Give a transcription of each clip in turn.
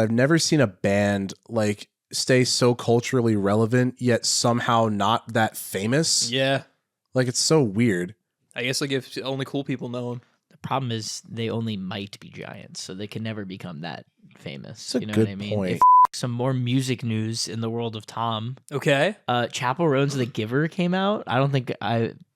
I've never seen a band like stay so culturally relevant yet somehow not that famous. Yeah. Like, it's so weird. I guess like if only cool people know them. The problem is they only might be giants, so they can never become that famous. That's a you know good what I mean? point. If some more music news in the world of Tom. Okay. Chapel Roan's The Giver came out. I don't think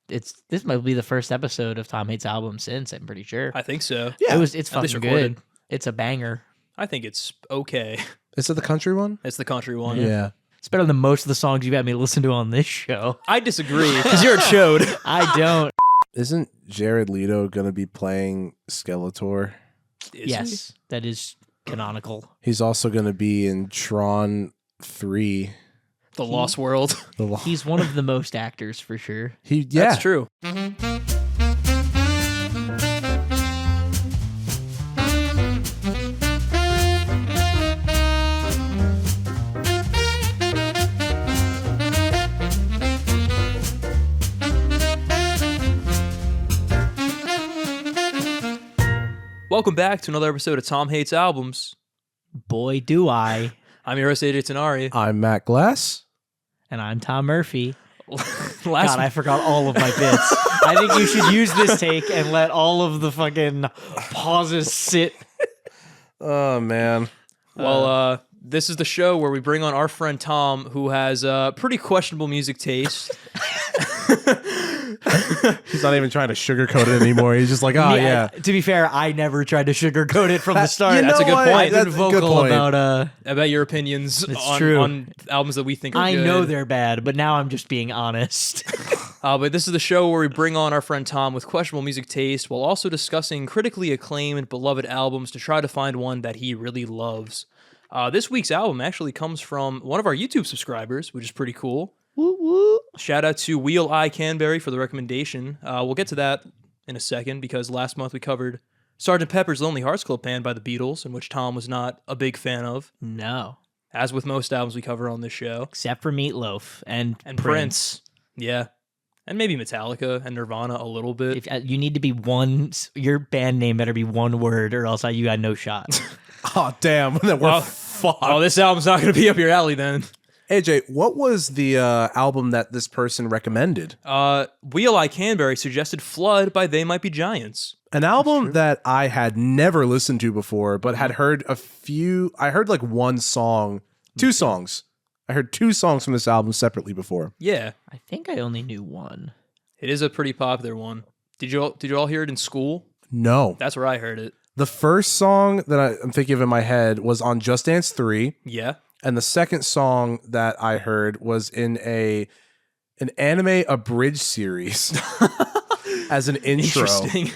this might be the first episode of Tom Hates Albums since, I'm pretty sure. I think so. Yeah. It's At fucking least recorded. good. It's a banger. I think it's okay. Is it the country one? It's the country one. Yeah. It's better than most of the songs you've had me listen to on this show. I disagree because you're a chode. I don't. Isn't Jared Leto going to be playing Skeletor? Yes, that is canonical. He's also going to be in Tron 3. The Lost World. He's one of the most actors for sure. Yeah. That's true. Welcome back to another episode of Tom Hates Albums. Boy, do I. I'm your host, AJ Tenari. I'm Matt Glass. And I'm Tom Murphy. Last God, I forgot all of my bits. I think you should use this take and let all of the fucking pauses sit. Oh, man. Well, this is the show where we bring on our friend Tom, who has pretty questionable music taste. He's not even trying to sugarcoat it anymore. He's just like, oh, yeah. To be fair, I never tried to sugarcoat it from the start. You know That's a good what? point. I've That's been a good vocal point. about About your opinions It's on, true. on albums that we think are I good. know they're bad, but now I'm just being honest. But this is the show where we bring on our friend Tom with questionable music taste while also discussing critically acclaimed and beloved albums to try to find one that he really loves. This week's album actually comes from one of our YouTube subscribers, which is pretty cool. Woo woo. Shout out to wheeleyecanbury for the recommendation. We'll get to that in a second because last month we covered Sgt. Pepper's Lonely Hearts Club Band by the Beatles, in which Tom was not a big fan of, No. as with most albums we cover on this show. Except for Meatloaf and Prince. Yeah. And maybe Metallica and Nirvana a little bit. If you need to be one, your band name better be one word, or else you got no shot. Oh, damn. Then we're fucked. Oh, this album's not going to be up your alley then. AJ, what was the album that this person recommended? wheeleyecanbury suggested Flood by They Might Be Giants. An album that I had never listened to before, but had heard a few. I heard like one song, two songs. I heard two songs from this album separately before. Yeah, I think I only knew one. it is a pretty popular one. Did you all hear it in school? No. That's where I heard it. The first song that I'm thinking of in my head was on Just Dance 3. Yeah. And the second song that I heard was in an anime abridged series as an intro. Interesting.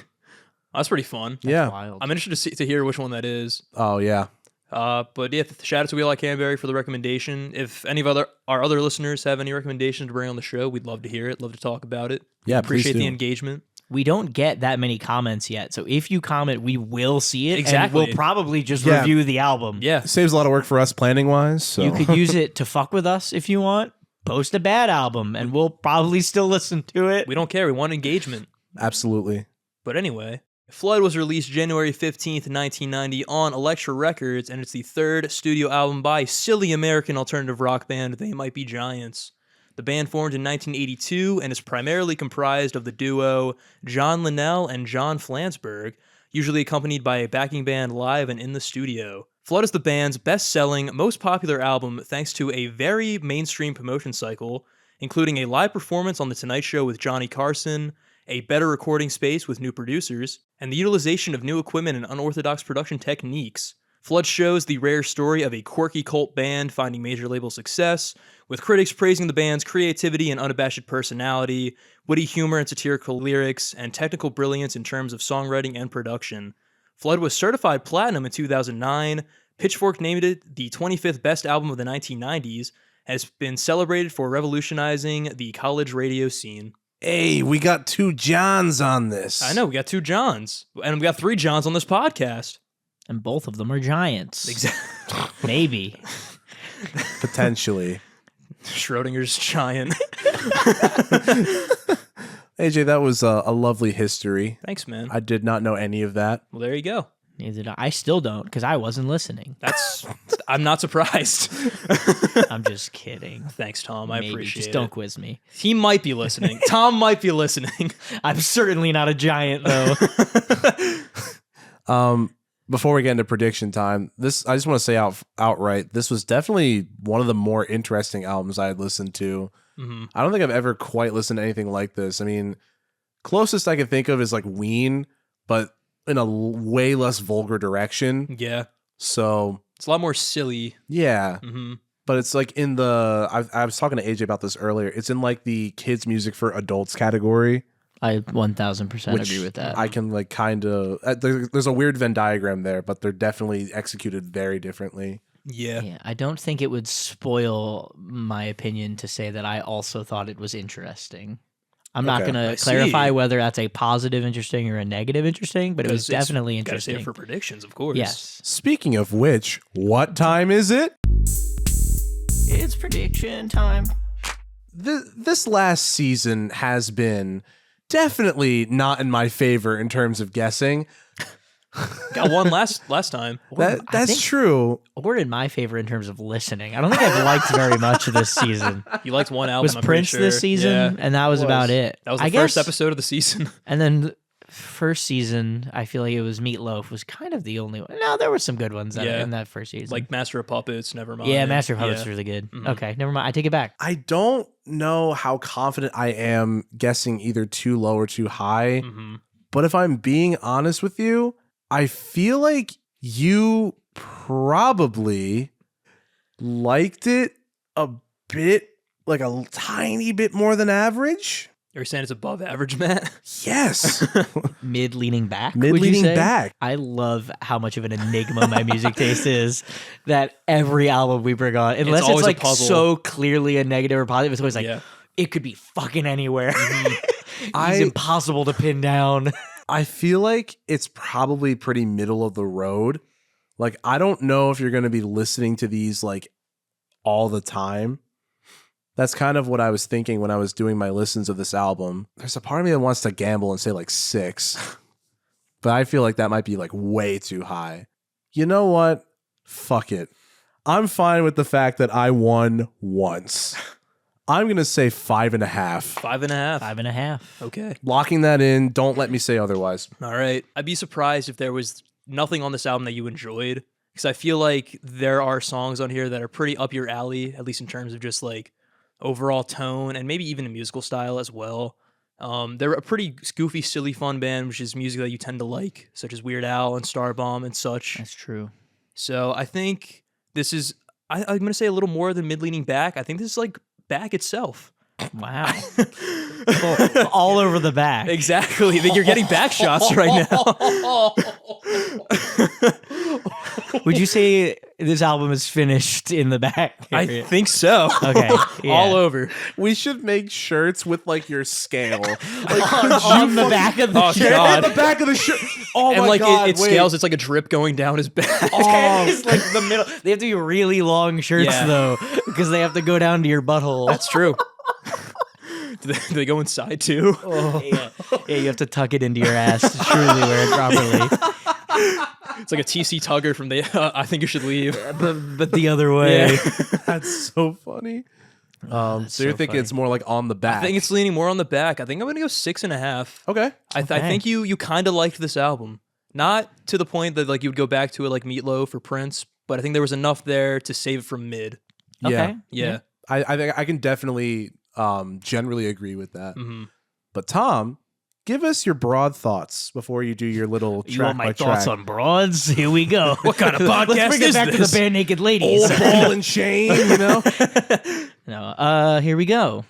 That's pretty fun. Yeah. Wild. I'm interested to hear which one that is. Oh, yeah. But yeah, shout out to wheeleyecanbury for the recommendation. If any of our other listeners have any recommendations to bring on the show, we'd love to hear it. Love to talk about it. Yeah, Appreciate please do. the engagement. We don't get that many comments yet, so if you comment, we will see it. Exactly. And we'll probably just Yeah. review the album. Yeah. Saves a lot of work for us planning wise. So. You could use it to fuck with us if you want. Post a bad album, and we'll probably still listen to it. We don't care. We want engagement. Absolutely. But anyway, Flood was released January 15th, 1990 on Elektra Records, and it's the third studio album by silly American alternative rock band They Might Be Giants. The band formed in 1982 and is primarily comprised of the duo John Linnell and John Flansburgh, usually accompanied by a backing band live and in the studio. Flood is the band's best-selling, most popular album thanks to a very mainstream promotion cycle, including a live performance on The Tonight Show with Johnny Carson, a better recording space with new producers, and the utilization of new equipment and unorthodox production techniques. Flood shows the rare story of a quirky cult band finding major label success, with critics praising the band's creativity and unabashed personality, witty humor and satirical lyrics, and technical brilliance in terms of songwriting and production. Flood was certified platinum in 2009, Pitchfork named it the 25th best album of the 1990s, and has been celebrated for revolutionizing the college radio scene. Hey, we got two Johns on this. I know, we got two Johns, and we got three Johns on this podcast. And both of them are giants. Exactly. Maybe. Potentially. Schrodinger's giant. AJ, that was a lovely history. Thanks, man. I did not know any of that. Well, there you go. Neither do I. Still don't because I wasn't listening. I'm not surprised. I'm just kidding. Thanks, Tom. I Maybe. appreciate Just it. don't quiz me. He might be listening. Tom might be listening. I'm certainly not a giant though. Before we get into prediction time, I just want to say outright, this was definitely one of the more interesting albums I had listened to. Mhm. I don't think I've ever quite listened to anything like this. I mean, closest I can think of is like Ween, but in a way less vulgar direction. Yeah. So It's a lot more silly. yeah, Mm-hmm. but it's like in the I was talking to AJ about this earlier. It's in like the kids music for adults category. I 1000% Which agree with that. I can like kind of there's a weird Venn diagram there, but they're definitely executed very differently. Yeah. Yeah, I don't think it would spoil my opinion to say that I also thought it was interesting. I'm not Okay. going I to clarify see. whether that's a positive interesting or a negative interesting, but it was definitely Gotta say interesting. it for predictions, of course. Yes. Speaking of which, what time is it? It's prediction time. This last season has been definitely not in my favor in terms of guessing. Got one last time. I That's think- true. Or in my favor in terms of listening. I don't think I've liked very much this season. You liked one album. Was I'm Prince pretty this sure. season? Yeah. And that was about it. That was the I first guess- episode of the season. And then the first season, I feel like it was Meatloaf was kind of the only one. No, there were some good ones Yeah. in that first season. Like Master of Puppets, never mind. yeah, Master of Puppets Yeah. was really good. Mhm. Okay, never mind. I take it back. I don't know how confident I am guessing either too low or too high, Mhm. but if I'm being honest with you, I feel like you probably liked it a bit, like a tiny bit more than average. Are you saying it's above average, Matt? Yes. Mid leaning back. Mid would you leaning say? back. I love how much of an enigma my music taste is. That every album we bring on, unless it's always a like puzzle. so clearly a negative or positive, it's always like Yeah. it could be fucking anywhere. I- He's impossible to pin down. I feel like it's probably pretty middle of the road. Like, I don't know if you're going to be listening to these like all the time. That's kind of what I was thinking when I was doing my listens of this album. There's a part of me that wants to gamble and say like 6, but I feel like that might be like way too high. You know what? Fuck it. I'm fine with the fact that I won once. I'm going to say 5.5. 5.5. 5.5. Okay. Locking that in. Don't let me say otherwise. All right. I'd be surprised if there was nothing on this album that you enjoyed, because I feel like there are songs on here that are pretty up your alley, at least in terms of just like overall tone and maybe even a musical style as well. They're a pretty goofy, silly, fun band, which is music that you tend to like, such as Weird Al and Starbomb and such. That's true. So I think this is, I'm going to say a little more than mid-leaning back. I think this is like back itself. Wow. All over the back. Exactly. You're getting back shots right now. Would you say this album is finished in the back? I area? think so. Okay. Yeah. All over. We should make shirts with like your scale. on the back of the Oh, shirt. God. On the back of the shirt. Oh And my like god! it wait. scales, it's like a drip going down his back. Oh, It's like the middle. They have to be really long shirts Yeah. though, because they have to go down to your butthole. That's true. Do they go inside too? Yeah. Yeah, you have to tuck it into your ass to truly wear it properly. It's like a TC Tugger from the I Think You Should Leave. But the other way. Yeah. that's so funny. So you're so thinking funny. it's more like on the back. I think it's leaning more on the back. I think I'm going to go 6.5. okay. I Okay. think you kind of liked this album. Not to the point that like you would go back to it like Meatloaf or Prince, but I think there was enough there to save it from mid. Yeah. Okay. Yeah. I think I can definitely generally agree with that. hmm But Tom, give us your broad thoughts before you do your little track You want my by thoughts track. on broads? Here we go. What kind of podcast Let's bring is it back this? to the bare naked ladies. Old ball and chain, you know? No, here we go.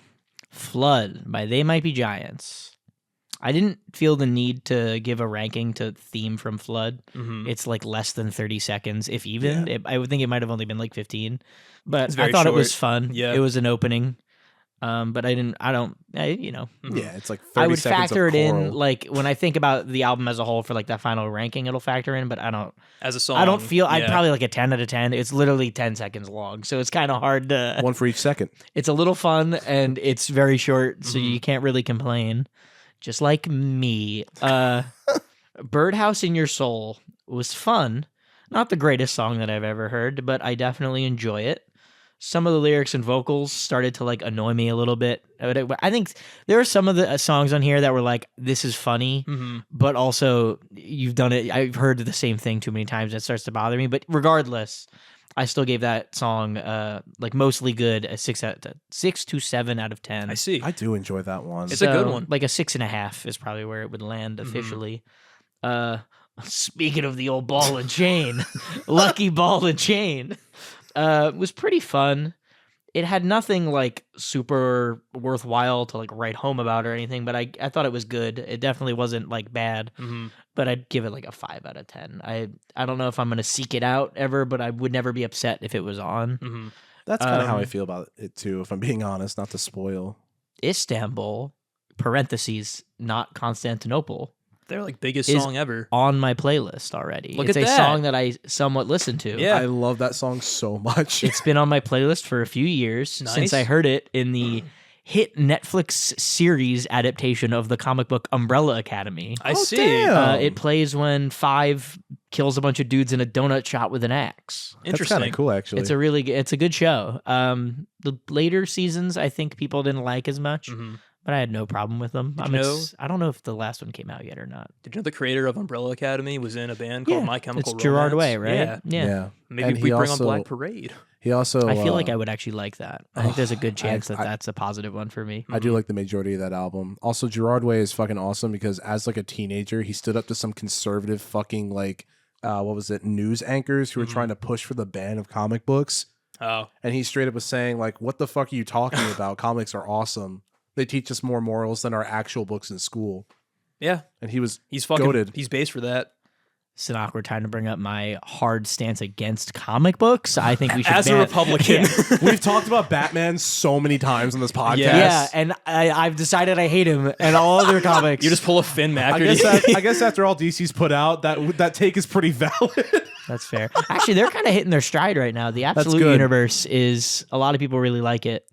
Flood by They Might Be Giants. I didn't feel the need to give a ranking to Theme from Flood. hmm It's like less than 30 seconds, if even. I would think it might have only been like 15. But It's I very thought it was short. fun. Yeah. It was an opening. But you know. Yeah, it's like 30 I would seconds factor of it in, choral. like, when I think about the album as a whole for, like, that final ranking, it'll factor in, but I As a song. don't feel, I'd yeah. probably like a 10 out of 10. It's literally 10 seconds long, so it's kind of hard to, One for each second. it's a little fun, and it's very short, so Mhm. you can't really complain. Just like me. Birdhouse in Your Soul. was fun. Not the greatest song that I've ever heard, but I definitely enjoy it. Some of the lyrics and vocals started to like annoy me a little bit. I think there are some of the songs on here that were like, this is funny, but also you've done it. I've heard the same thing too many times. And it starts to bother me. But regardless, I still gave that song like mostly good a 6 to 7 out of 10. I see. I do enjoy that one. It's a good one. Like a 6.5 is probably where it would land officially. Speaking of the old ball and chain, lucky ball and chain. Was pretty fun. It had nothing like super worthwhile to like write home about or anything, but I thought it was good. It definitely wasn't like bad, but I'd give it like a 5 out of 10. I don't know if I'm gonna seek it out ever, but I would never be upset if it was on. That's kind of how I feel about it too, if I'm being honest, not to spoil. Istanbul (parentheses not Constantinople) Their like biggest is song ever. on my playlist already. Look it's at a that. song that I somewhat listen to. Yeah. I love that song so much. It's been on my playlist for a few years since Nice. I heard it in the hit Netflix series adaptation of the comic book Umbrella Academy. I see. damn. It plays when Five kills a bunch of dudes in a donut shop with an axe. That's Interesting. kind of cool, actually. It's a good show. The later seasons, I think people didn't like as much, but I had no problem with them. Did you know- I don't know if the last one came out yet or not. Did you know the creator of Umbrella Academy was in a band called My Chemical it's Romance? Gerard Way, right? Yeah. Yeah. Maybe And we he bring also- on Black Parade. He also. I feel like I would actually like that. I think there's a good chance I- that's a positive one for me. I do like the majority of that album. Also, Gerard Way is fucking awesome because as like a teenager, he stood up to some conservative fucking like what was it, news anchors who were trying to push for the ban of comic books. Oh. And he straight up was saying like, "What the fuck are you talking about? Comics are awesome. They teach us more morals than our actual books in school." Yeah. And he was He's fucking goated. He's based for that. It's an awkward time to bring up my hard stance against comic books. I think we should As a ban- Republican. Yeah. We've talked about Batman so many times on this podcast. Yeah, and I've decided I hate him and all other comics. You just pull a Finn I McCarthy. guess after all DC's put out, that take is pretty valid. That's fair. Actually, they're kind of hitting their stride right now. The Absolute good. Universe is, a lot of people really like it.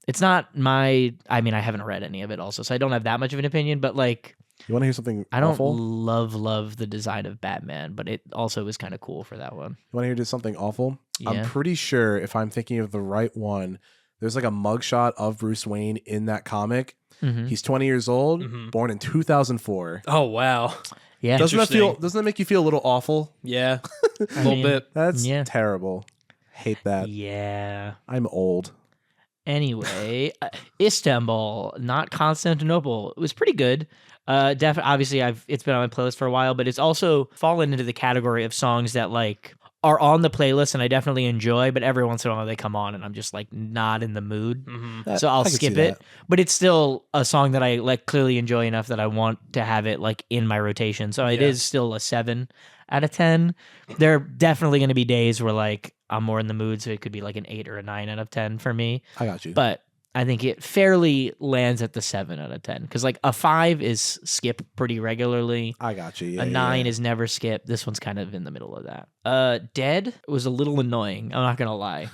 It's not I haven't read any of it also, so I don't have that much of an opinion, but like, You want to hear something I don't awful? love the design of Batman, but it also was kind of cool for that one. You want to hear something awful? Yeah. I'm pretty sure if I'm thinking of the right one, there's like a mugshot of Bruce Wayne in that comic. Mhm. He's 20 years old, born in 2004. Oh, wow. Yeah. Doesn't that make you feel a little awful? Yeah. A little mean- bit. That's Yeah. terrible. Hate that. Yeah. I'm old. Anyway, Istanbul, not Constantinople. It was pretty good. Obviously, it's been on my playlist for a while, but it's also fallen into the category of songs that like are on the playlist and I definitely enjoy, but every once in a while they come on and I'm just like not in the mood, so I'll I can skip see it. that. But it's still a song that I like clearly enjoy enough that I want to have it like in my rotation. So it Yeah. is still a 7 out of 10. There are definitely going to be days where like I'm more in the mood, so it could be like an 8 or a 9 out of 10 for me. I got you. But I think it fairly lands at the 7 out of 10 because like a 5 is skip pretty regularly. I got you. Yeah, A yeah, 9 yeah. is never skip. This one's kind of in the middle of that. Dead was a little annoying. I'm not gonna lie.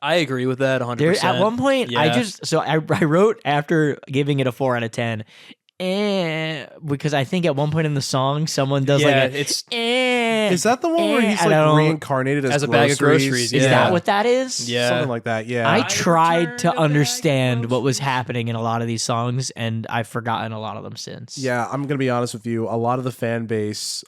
I agree with that 100%. There, at one point, I Yeah. wrote after giving it a 4 out of 10. Because I think at one point in the song, someone does Yeah, like a, it's- Is that the one where he's I like don't- reincarnated As a bag of groceries, Is yeah. that what that is? Yeah. Something like that. Yeah. I tried to understand what was happening in a lot of these songs, and I've forgotten a lot of them since. Yeah, I'm gonna be honest with you. A lot of the fan base,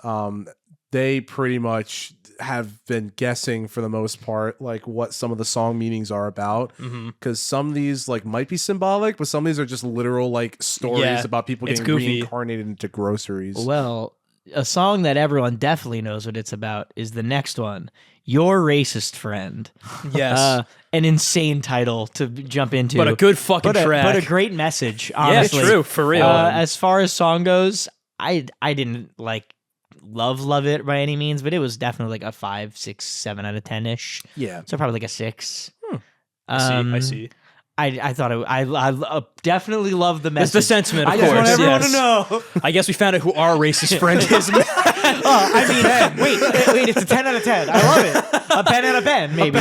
they pretty much have been guessing for the most part, like what some of the song meanings are about. Because some of these like might be symbolic, but some of these are just literal like stories Yeah, about people it's getting goofy. reincarnated into groceries. Well, a song that everyone definitely knows what it's about is the next one, Your Racist Friend. Yes. An insane title to jump into. But a good fucking track. But a great message, honestly. Yeah, true, for real. As far as song goes, I didn't like love it by any means, but it was definitely like a 5, 6, 7 out of 10-ish. Yeah. So probably like a 6. I see. I thought I definitely loved the It's message. the sentiment, of I course. just want everyone yes. to know. I guess we found out who our racist friend is. Wait, it's a 10 out of 10. I love it. A pen out of pen, maybe.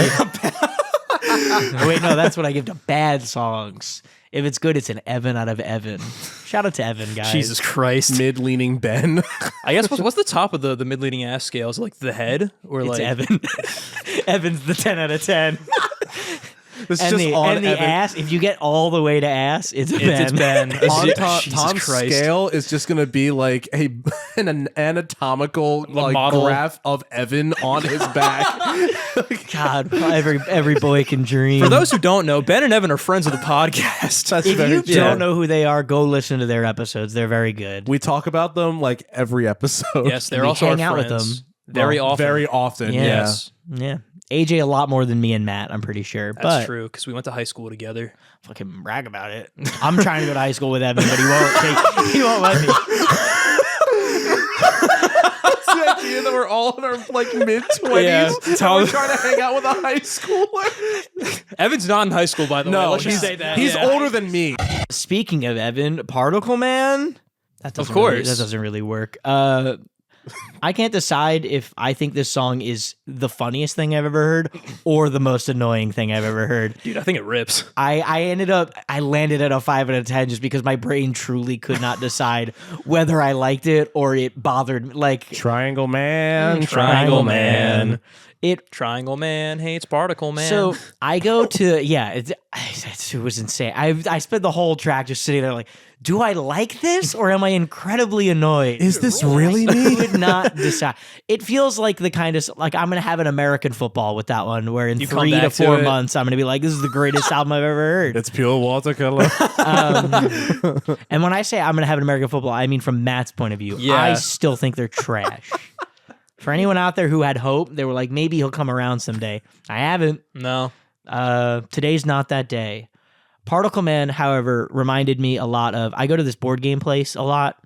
Wait, no, that's what I give to bad songs. If it's good, it's an Evan out of Evan. Shout out to Evan, guys. Jesus Christ. Mid-leaning Ben. I guess what's the top of the mid-leading ass scale? Is it like the head? Or It's like Evan. Evan's the 10 out of 10. This is And just the, on and the Evan. ass, if you get all the way to ass, it's Ben. It's Ben. On Jesus Tom's Christ. scale is just going to be like an anatomical model. graph of Evan on his back. God, every boy can dream. For those who don't know, Ben and Evan are friends of the podcast. That's if very you true. don't know who they are, go listen to their episodes. They're very good. We talk about them like every episode. Yes, they're We also hang our out with friends. them. Very Well, often. Very often. Yeah. Yes. Yeah. AJ a lot more than me and Matt, I'm pretty sure. That's but true, because we went to high school together. fucking brag about it. I'm trying to go to high school with Evan, but he won't let me. It's the idea that we're all in our like mid-20s Yeah. and we're trying to hang out with a high schooler. Evan's not in high school, by the way. Let's just say that. he's Yeah. older than me. Speaking of Evan, Particle Man. That doesn't course. really, that doesn't really work. I can't decide if I think this song is the funniest thing I've ever heard or the most annoying thing I've ever heard. Dude, I think it rips. I landed at a 5 out of 10 just because my brain truly could not decide whether I liked it or it bothered me. Like Triangle Man. Triangle Man. it. Triangle Man hates Particle Man. So I go to it was insane. I spent the whole track just sitting there like, do I like this or am I incredibly annoyed? Is this really I me? could not decide. It feels like the kind of like I'm gonna have an American football with that one, where in You come 3 to back to 4 it. months I'm gonna be like, this is the greatest album I've ever heard. It's pure watercolor. And when I say I'm gonna have an American football, I mean from Matt's point of view. Yeah. I still think they're trash. For anyone out there who had hope, they were like, maybe he'll come around someday. I haven't. no. Today's not that day. Particle Man, however, reminded me a lot of. I go to this board game place a lot,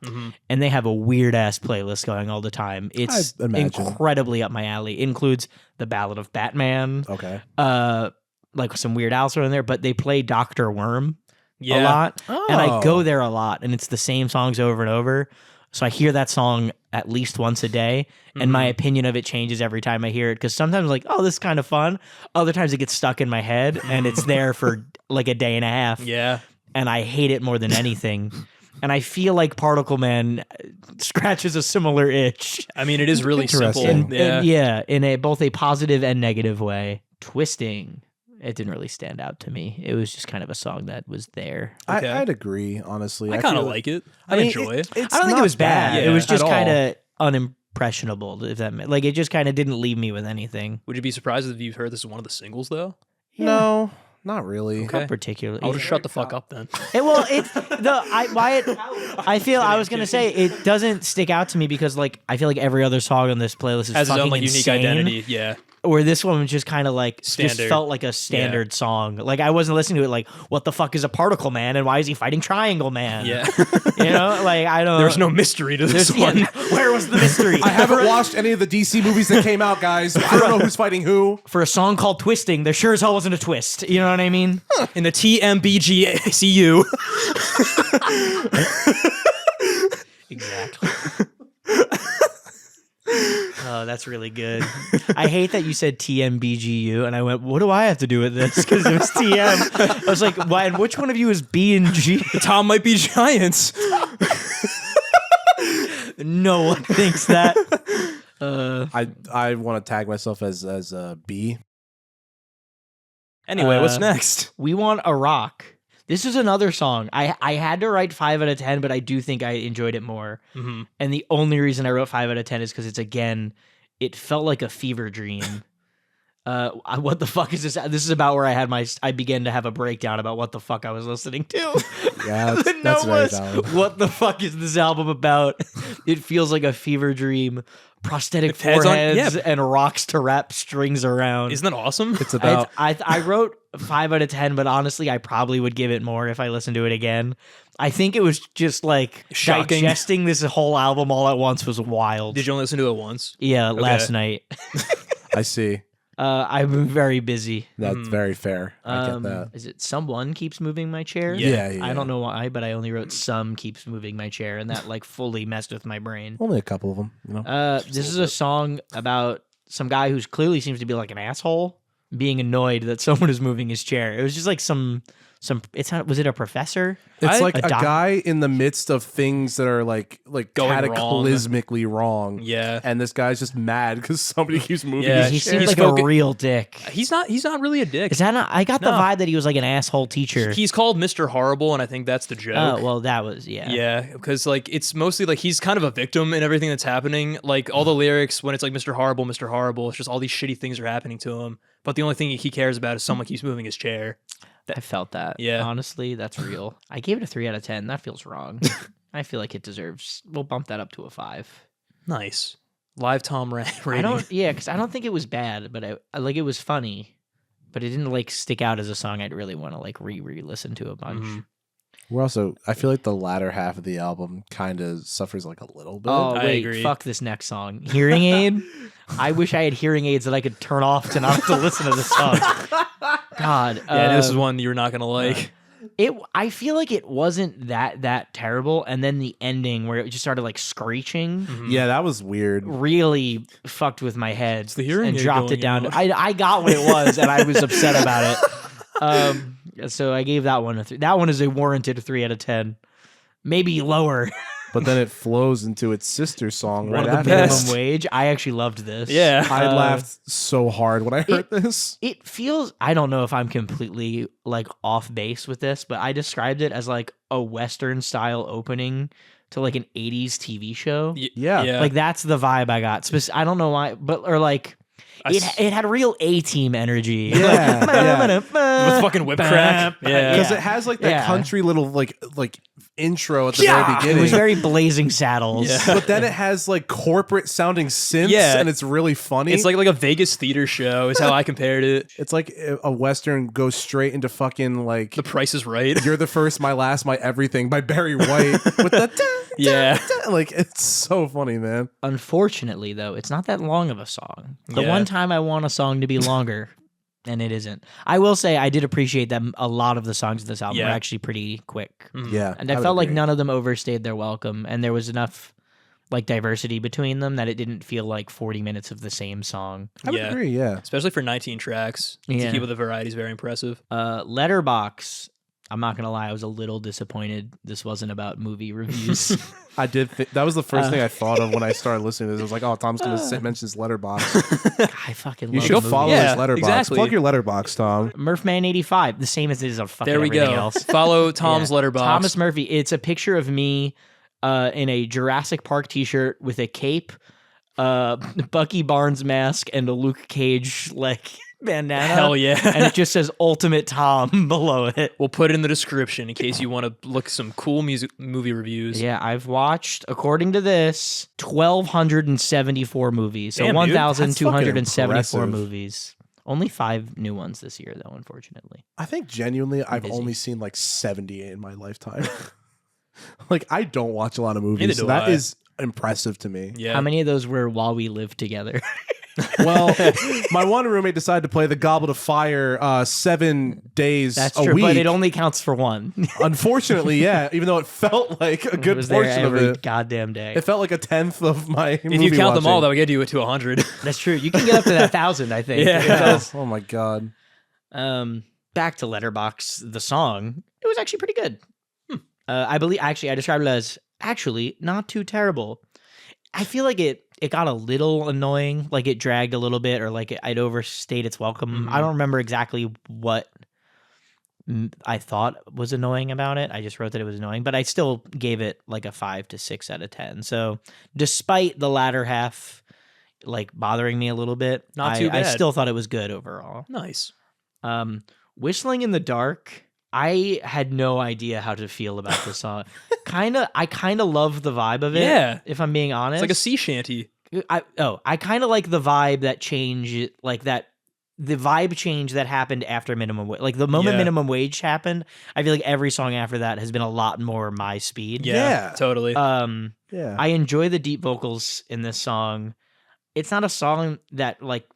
and they have a weird ass playlist going all the time. It's I imagine. incredibly up my alley. It includes the Ballad of Batman, Okay. like some Weird Al sort in there, but they play Dr. Worm Yeah. a lot, and I Oh. go there a lot, and it's the same songs over and over. So I hear that song at least once a day, and my opinion of it changes every time I hear it. Because sometimes I'm like, oh, this is kind of fun. Other times it gets stuck in my head, and it's there for like a day and a half. Yeah. And I hate it more than anything. And I feel like Particle Man scratches a similar itch. I mean, it is really simple. Interesting. In a both a positive and negative way. Twisting. It didn't really stand out to me. It was just kind of a song that was there. Okay. I'd agree, honestly. I kind of feel like it. I mean, enjoy it. It's I don't think it not was bad. Yeah, It was at just all. kind of unimpressionable. If that like it just kind of didn't leave me with anything. Would you be surprised if you've heard this is one of the singles, though? No, not really. Okay. Not particularly. I'll just shut the fuck up then. I feel I was gonna say it doesn't stick out to me because like I feel like every other song on this playlist is Has its fucking own like unique insane. identity. Yeah. Where this one was just kind of like just Standard. felt like a standard song. Like I wasn't listening to it like, what the fuck is a Particle Man and why is he fighting Triangle Man? Yeah. You know, like I don't. There's no mystery to this one. Where was the mystery? I haven't watched any of the DC movies that came out, guys. I don't know who's fighting who. For a song called Twisting, there sure as hell wasn't a twist. You know what I mean? In the TMBGCU. Exactly. Oh, that's really good. I hate that you said TMBGU, and I went, what do I have to do with this? Because it was TM. I was like, why? And which one of you is B and G? Tom might be Giants. No one thinks that. I want to tag myself as a B. Anyway, what's next? We Want a Rock. This is another song. I had to write 5 out of 10, but I do think I enjoyed it more. Mm-hmm. And the only reason I wrote 5 out of 10 is because it felt like a fever dream. What the fuck is this? This is about where I began to have a breakdown about what the fuck I was listening to. Yeah, The that's note very was, valid. what the fuck is this album about? It feels like a fever dream. Prosthetic With heads on- foreheads yeah. and rocks to wrap strings around. Isn't that awesome? It's about I wrote 5 out of 10, but honestly, I probably would give it more if I listened to it again. I think it was just like Shocking. digesting this whole album all at once was wild. Did you only listen to it once? Yeah, last night. I see. I've been very busy. That's very fair. I get that. Is it someone keeps moving my chair? Yeah. I don't know why, but I only wrote some keeps moving my chair, and that like fully messed with my brain. Only a couple of them, you know. This is a song about some guy who's clearly seems to be like an asshole being annoyed that someone is moving his chair. It was just like some Was it a professor? It's like a a doc- guy in the midst of things that are like Going wrong. cataclysmically wrong. Yeah. And this guy's just mad because somebody keeps moving Yeah, his He chair. seemed He's like a real dick. He's not really a dick. Is that not? I got the No. vibe that he was like an asshole teacher. He's called Mr. Horrible, and I think that's the joke. Oh well, that was Yeah, because like it's mostly like he's kind of a victim in everything that's happening. Like all the lyrics, when it's like Mr. Horrible, Mr. Horrible, it's just all these shitty things are happening to him. But the only thing he cares about is someone keeps moving his chair. I felt that. Yeah. Honestly, that's real. I gave it a 3 out of 10. That feels wrong. I feel like it deserves. We'll bump that up to a 5. Nice. Live Tom rating. Because I don't think it was bad, but I like it was funny, but it didn't like stick out as a song I'd really want to like re-listen to a bunch. Mhm. We're also, I feel like the latter half of the album kind of suffers like a little bit. Oh I wait, agree. fuck this next song. Hearing aid. I wish I had hearing aids that I could turn off to not have to listen to this song. God. Yeah, this is one you're not gonna like. I feel like it wasn't that terrible, and then the ending where it just started like screeching Mhm. Yeah, that was weird. really fucked with my head the hearing and aid dropped it going down. out. I got what it was, and I was upset about it. So I gave that one a 3. That one is a warranted 3 out of 10, maybe lower. But then it flows into its sister song One right of the after minimum this. wage. I actually loved this. Yeah. I Uh, laughed so hard when I heard this. It feels, I don't know if I'm completely like off base with this, but I described it as like a Western style opening to like an 80s TV show. Yeah. Like that's the vibe I got. I don't know why, but or like it had real A-Team energy. Yeah, yeah. with fucking whip crack. Yeah. Because it has like that Yeah. country little like intro at the very It beginning. was very Blazing Saddles. Yeah. But then it has like corporate sounding synths, Yeah. and it's really funny. It's like a Vegas theater show is how I compared it. it's like a Western goes straight into fucking like The Price is Right. You're the First, My Last, My Everything by Barry White with the Yeah. like it's so funny, man. Unfortunately, though, it's not that long of a song. The Yeah. one time I want a song to be longer, and it isn't. I will say I did appreciate that a lot of the songs in this album Yeah. were actually pretty quick. Mhm. Yeah. And I would felt like agree. none of them overstayed their welcome, and there was enough like diversity between them that it didn't feel like 40 minutes of the same song. I would Yeah. agree, yeah. Especially for 19 tracks. Yeah. To keep with the variety is very impressive. Letterbox, I'm not gonna lie, I was a little disappointed this wasn't about movie reviews. I did. That was the first thing I thought of when I started listening to this. I was like, "Oh, Tom's gonna mention his letterbox." I fucking You love should movies. follow Yeah, his letterbox. exactly. Plug your letterbox, Tom. Murphman85, the same as it is on fucking There we everything go. else. Follow Tom's Yeah. letterbox. Thomas Murphy. It's a picture of me in a Jurassic Park t-shirt with a cape, Bucky Barnes mask, and a Luke Cage like bandana. Hell yeah. And it just says Ultimate Tom below it. We'll put it in the description in case you want to look some cool movie reviews. Yeah, I've watched, according to this, 1,274 movies. So Damn, dude. 1,274 That's fucking movies. Only 5 new ones this year, though, unfortunately. I think genuinely, I've busy. only seen like 70 in my lifetime. Like I don't watch a lot of movies, Neither so do that I. is impressive to me. Yeah. How many of those were while we lived together? Well, my one roommate decided to play the Goblet of Fire 7 days That's a true, week. but it only counts for one. Unfortunately, yeah. Even though it felt like a It good was there portion of every it, goddamn day. it felt like a tenth of my. If you count them all, that would get you to 100. That's true. You can get up to that 1,000, I think. Yeah. It does. Oh my god. Back to Letterbox, the song. It was actually pretty good. I believe, actually, I described it as actually not too terrible. I feel like it got a little annoying, like it dragged a little bit, or like I'd overstayed its welcome. Mhm. I don't remember exactly what I thought was annoying about it. I just wrote that it was annoying, but I still gave it like a 5 to 6 out of 10. So despite the latter half like bothering me a little bit, Not too I bad. still thought it was good overall. Nice. Whistling in the Dark, I had no idea how to feel about this song. I kind of love the vibe of it. Yeah. If I'm being honest. It's like a sea shanty. I kind of like the vibe that change, like that, the vibe change that happened after minimum wage. Like the moment Yeah. minimum wage happened, I feel like every song after that has been a lot more my speed. Yeah. Totally. Yeah. I enjoy the deep vocals in this song. It's not a song that like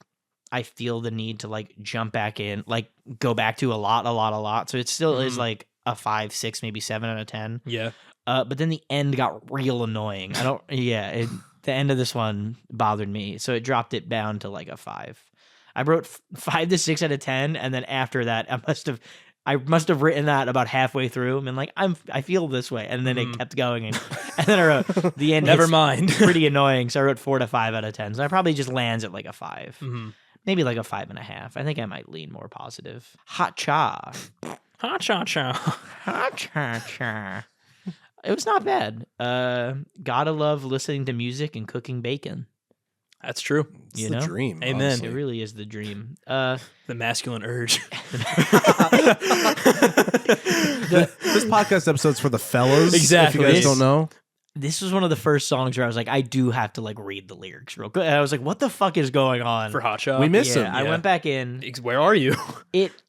I feel the need to like jump back in, like go back to a lot. So it still is Mhm. like a 5, 6, maybe 7 out of 10. yeah. But then the end got real annoying. The end of this one bothered me. So it dropped it down to like a 5. I wrote 5 to 6 out of 10. And then after that, I must have I must have written that about halfway through and been like, I feel this way. And then it kept going. And then I wrote, the end Never hits mind. pretty annoying. So I wrote 4 to 5 out of 10. So I probably just lands at like a 5. Mm-hmm. Maybe like a 5.5. I think I might lean more positive. Hot cha. Hot cha cha. Hot cha cha. It was not bad. Gotta love listening to music and cooking bacon. That's true. It's You the know? dream. Amen. honestly. It really is the dream. The masculine urge. This podcast episode's for the fellas. Exactly. If you guys This- don't know. This was one of the first songs where I was like, I do have to like read the lyrics real quick. And I was like, what the fuck is going on? For Hot Shot. We missed yeah, him. I went back in. Where are you?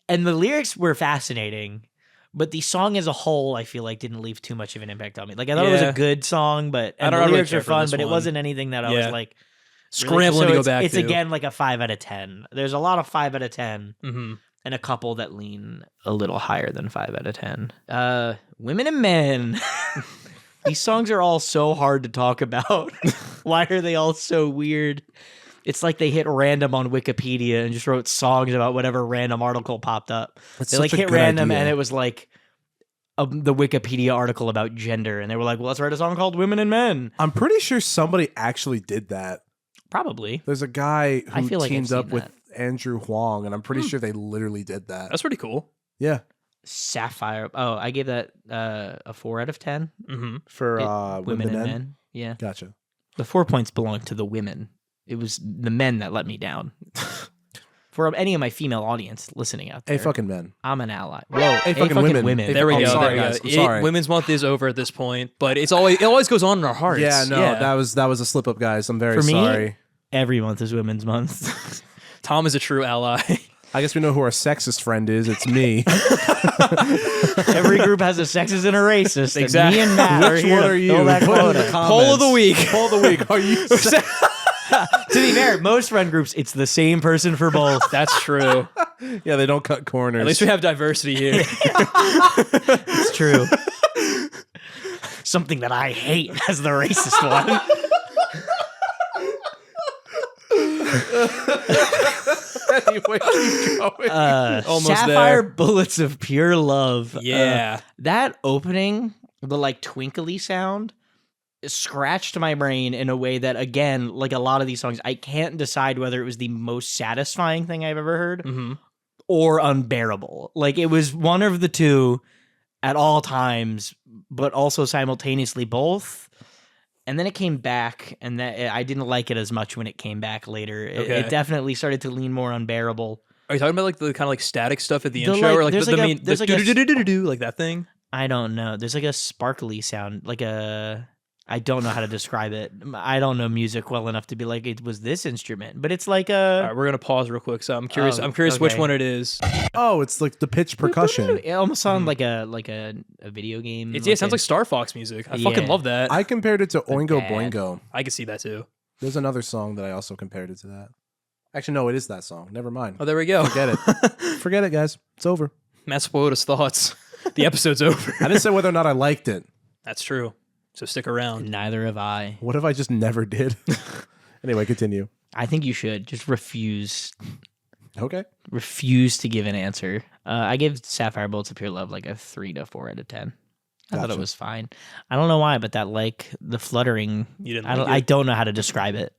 And the lyrics were fascinating, but the song as a whole, I feel like didn't leave too much of an impact on me. Like I thought it was Yeah. a good song, but I and don't the really lyrics care are for fun, this but it one. wasn't anything that I was Yeah. like Scrambling so to go it's, back It's to. again like a 5 out of 10. There's a lot of 5 out of 10. Mm-hmm. And a couple that lean a little higher than 5 out of 10. Women and men. These songs are all so hard to talk about. Why are they all so weird? It's like they hit random on Wikipedia and just wrote songs about whatever random article popped up. That's They such like a hit good random idea. and it was like the Wikipedia article about gender. And they were like, well, let's write a song called Women and Men. I'm pretty sure somebody actually did that. Probably. There's a guy I who feel like I've teamed seen up with that. Andrew Huang, and I'm pretty sure they literally did that. That's pretty cool. Yeah. Sapphire. Oh, I gave that a 4 out of 10. Mm-hmm. For Women and Men. Yeah. Gotcha. The 4 points belong to the women. It was the men that let me down. For any of my female audience listening out there, Hey, fucking men. I'm an ally. Whoa, Hey, fucking women. Hey, There we I'm go. sorry, there we guys. go. I'm sorry. Women's Month is over at this point, but it always goes on in our hearts. Yeah, no, that was a slip up, guys. I'm very For me, sorry. every month is Women's Month. Tom is a true ally. I guess we know who our sexist friend is. It's me. Every group has a sexist and a racist. And Exactly. me and Matt Which are here one to are you? fill that Put it in the quota. comments. Poll of the week. Poll of the week. Are you? To be fair, most friend groups, it's the same person for both. That's true. Yeah, they don't cut corners. At least we have diversity here. It's true. Something that I hate as the racist one. Anyway, keep going. Almost Sapphire there. Bullets of Pure Love. Yeah. That opening, the like twinkly sound, scratched my brain in a way that, again, like a lot of these songs, I can't decide whether it was the most satisfying thing I've ever heard Mm-hmm. or unbearable. Like it was one of the two at all times, but also simultaneously both. And then it came back, and that I didn't like it as much when it came back later. Okay. It definitely started to lean more unbearable. Are you talking about like the kind of like static stuff at the The, intro, like, or like there's the like a- main, there's like a- do-do-do-do-do-do, like that thing? I don't know. There's like a sparkly sound, like a. I don't know how to describe it. I don't know music well enough to be like, it was this instrument, but it's like All a. right, we're gonna pause real quick. So I'm curious. Oh, I'm curious which okay. one it is. Oh, it's like the pitch percussion. It almost sounds like a video game. It sounds like Star Fox music. I fucking Yeah. love that. I compared it to Oingo bad. Boingo. I can see that too. There's another song that I also compared it to that. Actually, no, it is that song. Never mind. Oh, there we go. Forget it. Forget it, guys. It's over. Matt spoiled his thoughts. The episode's over. I didn't say whether or not I liked it. That's true. So stick around. Neither have I. What if I just never did? Anyway, continue. I think you should just refuse Okay. to give an answer. I gave Sapphire Bullets of Pure Love like a 3 to 4 out of 10. I thought it Gotcha. was fine. I don't know why, but that like the fluttering. You didn't. I don't know how to describe it.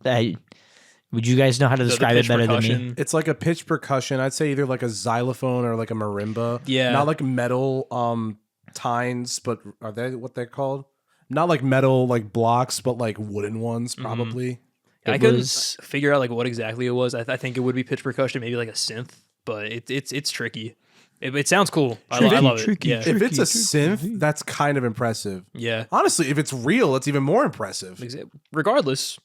Would you guys know how to describe it better than me? It's like a pitch percussion. I'd say either like a xylophone or like a marimba. Yeah. Not like metal tines, but are they what they're called? Not like metal like blocks, but like wooden ones probably. I It couldn't was- figure out like what exactly it was. I think it would be pitch percussion, maybe like a synth, but it's tricky. It sounds cool. I love it. Tricky, Yeah. If it's a synth, that's kind of impressive. Yeah. Honestly, if it's real, it's even more impressive. Regardless,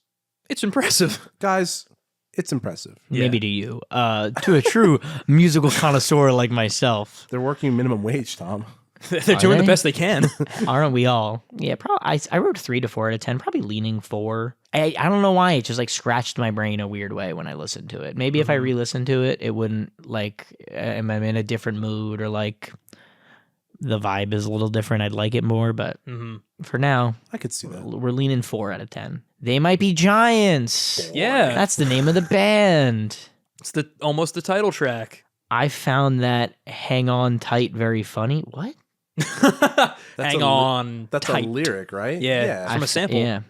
it's impressive. Guys, it's impressive. Yeah. Maybe to you. To a true musical connoisseur like myself. They're working minimum wage, Tom. They're Are doing they? the best they can. Aren't we all? Yeah, probably. I wrote 3 to 4 out of 10, probably leaning 4. I don't know why. It just like scratched my brain a weird way when I listened to it. Maybe if I re-listened to it, it wouldn't like, am I in a different mood or like the vibe is a little different. I'd like it more, but for now, I could see that. we're leaning 4 out of 10. They Might Be Giants. Yeah. That's the name of the band. It's almost the title track. I found that "Hang On Tight" very funny. What? Hang on. That's tight. a lyric, right? Yeah. From a sample. Yeah.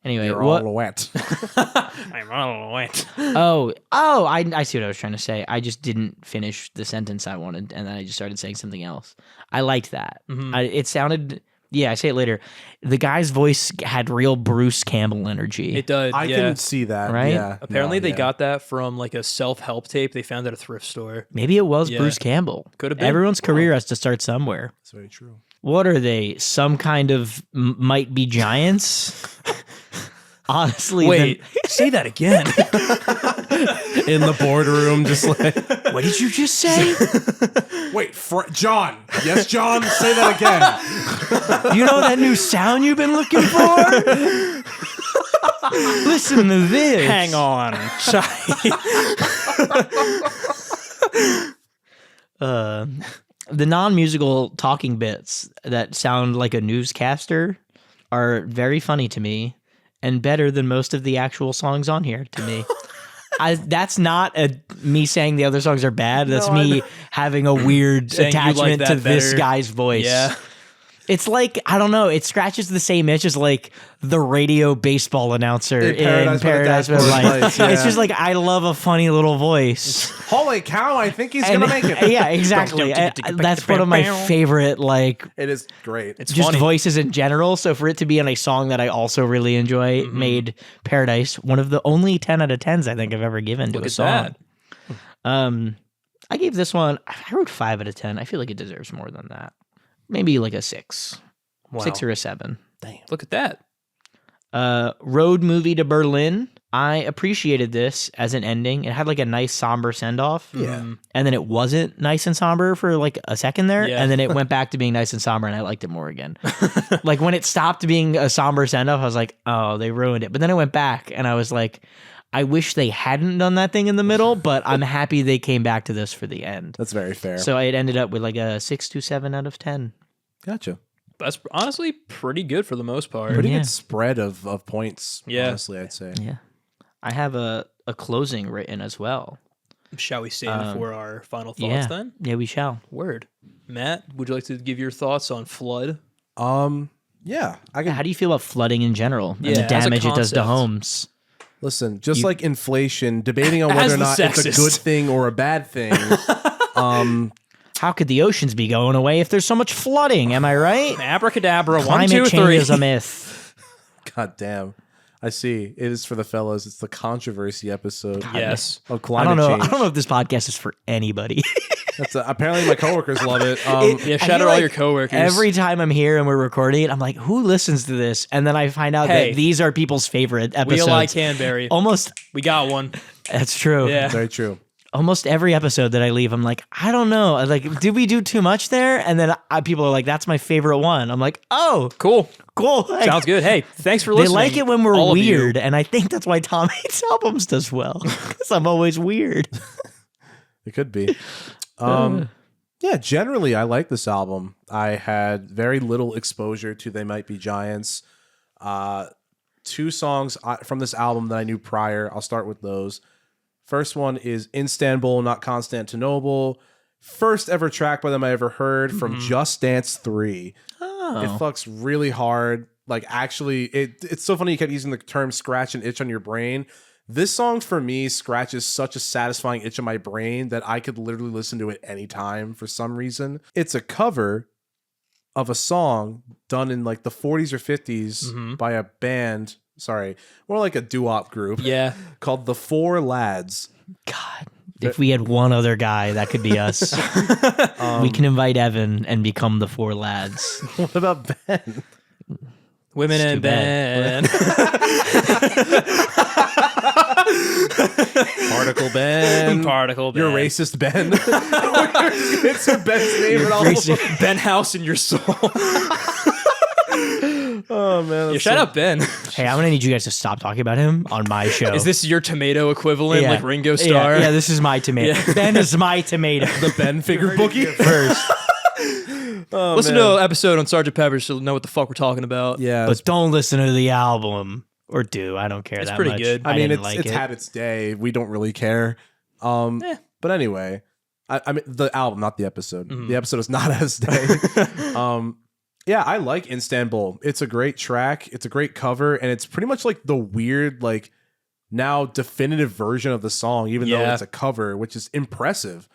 Anyway, You're what? all wet. I'm all wet. Oh, I see what I was trying to say. I just didn't finish the sentence I wanted, and then I just started saying something else. I liked that. It sounded. Yeah, I say it later. The guy's voice had real Bruce Campbell energy. It does. I can see that. Right? Yeah. Apparently, they yeah. got that from like a self-help tape they found at a thrift store. Maybe it was Yeah. Bruce Campbell. Could have been. Everyone's career has to start somewhere. That's very true. What are they? Some kind of might be giants? Honestly, Wait, say that again. In the boardroom, just like, what did you just say? wait, John. Yes, John. Say that again. You know that new sound you've been looking for? Listen to this. Hang on. The non-musical talking bits that sound like a newscaster are very funny to me and better than most of the actual songs on here to me. That's not me saying the other songs are bad. That's me having a weird Saying you like attachment that to this better. guy's voice. Yeah. It's like, I don't know, it scratches the same itch as like the radio baseball announcer in Paradise by the Lights. Yeah. It's just like, I love a funny little voice. Holy cow! I think he's gonna make it. Yeah, exactly. That's one of my favorite, like, It is great. It's just funny. voices in general. So for it to be on a song that I also really enjoy made Paradise one of the only 10 out of 10s I think I've ever given to Look a at song. that. I gave this one, I wrote 5 out of 10. I feel like it deserves more than that. Maybe like a 6. Wow. 6 or a 7. Damn. Look at that. Road Movie to Berlin. I appreciated this as an ending. It had like a nice somber send off. Yeah. And then it wasn't nice and somber for like a second there. Yeah. And then it went back to being nice and somber and I liked it more again. Like when it stopped being a somber send off, I was like, oh, they ruined it. But then it went back and I was like, I wish they hadn't done that thing in the middle, but I'm happy they came back to this for the end. That's very fair. So it ended up with like a 6 to 7 out of 10. Gotcha. That's honestly pretty good for the most part. Pretty Yeah. good spread of points. Yeah. Honestly, I'd say. Yeah. I have a closing written as well. Shall we save it for our final thoughts Yeah. then? Yeah, we shall. Word. Matt, would you like to give your thoughts on Flood? Yeah. I can How do you feel about flooding in general and Yeah, the as a damage it does to concept. homes? listen. Just like inflation, debating on As whether or the not it's a sexist. good thing or a bad thing. How could the oceans be going away if there's so much flooding? Am I right? Abracadabra, 1, Climate 2, change 3. is a myth. God damn. I see. It is for the fellas. It's the controversy episode. Yes. Of I climate don't know. change. I don't know if this podcast is for anybody. That's apparently my coworkers love it. Yeah, I shout feel out all like your coworkers. Every time I'm here and we're recording it, I'm like, who listens to this? And then I find out Hey. that these are people's favorite episodes. Wheeleyecanbury. Almost, We got one. that's true. Yeah. Very true. Almost every episode that I leave, I'm like, I don't know. Like, did we do too much there? And then people are like, that's my favorite one. I'm like, oh, Cool. cool. Like, Sounds good. Hey, thanks for they listening. like it when we're all of you. weird. And I think that's why Tom hates albums does well. Because I'm always weird. It could be. Yeah, generally, I like this album. I had very little exposure to They Might Be Giants. 2 songs from this album that I knew prior. I'll start with those. First one is Istanbul, Not Constantinople. First ever track by them I ever heard from Just Dance 3. Oh. It fucks really hard. Like, actually, it's so funny you kept using the term scratch and itch on your brain. This song, for me, scratches such a satisfying itch on my brain that I could literally listen to it anytime for some reason. It's a cover of a song done in, like, the 40s or 50s by a band, more like a doo-wop group, Yeah. called The Four Lads. God. If we had one other guy, that could be us. We can invite Evan and become the 4 lads. What about Ben? Women It's and too bad. Ben. Particle Ben. Particle Ben. You're racist, Ben. It's a Ben's name and all. Racist. Ben House in your soul. Oh, man. Yeah, shout out Ben. Hey, I'm gonna need you guys to stop talking about him on my show. Is this your tomato equivalent, Yeah. like Ringo Yeah, Starr? Yeah, this is my tomato. Yeah. Ben is my tomato. The Ben figure bookie? First. Listen to an episode on Sgt. Pepper so you'll know what the fuck we're talking about. Yeah. But don't listen to the album. Or do. I don't care It's that pretty much. good. I mean, didn't it's like it's it. had its day. We don't really care. But anyway, I mean the album, not the episode. Mhm. The episode is not as day. Yeah, I like Istanbul. It's a great track. It's a great cover, and it's pretty much like the weird, like now definitive version of the song, even though it's a cover, which is impressive.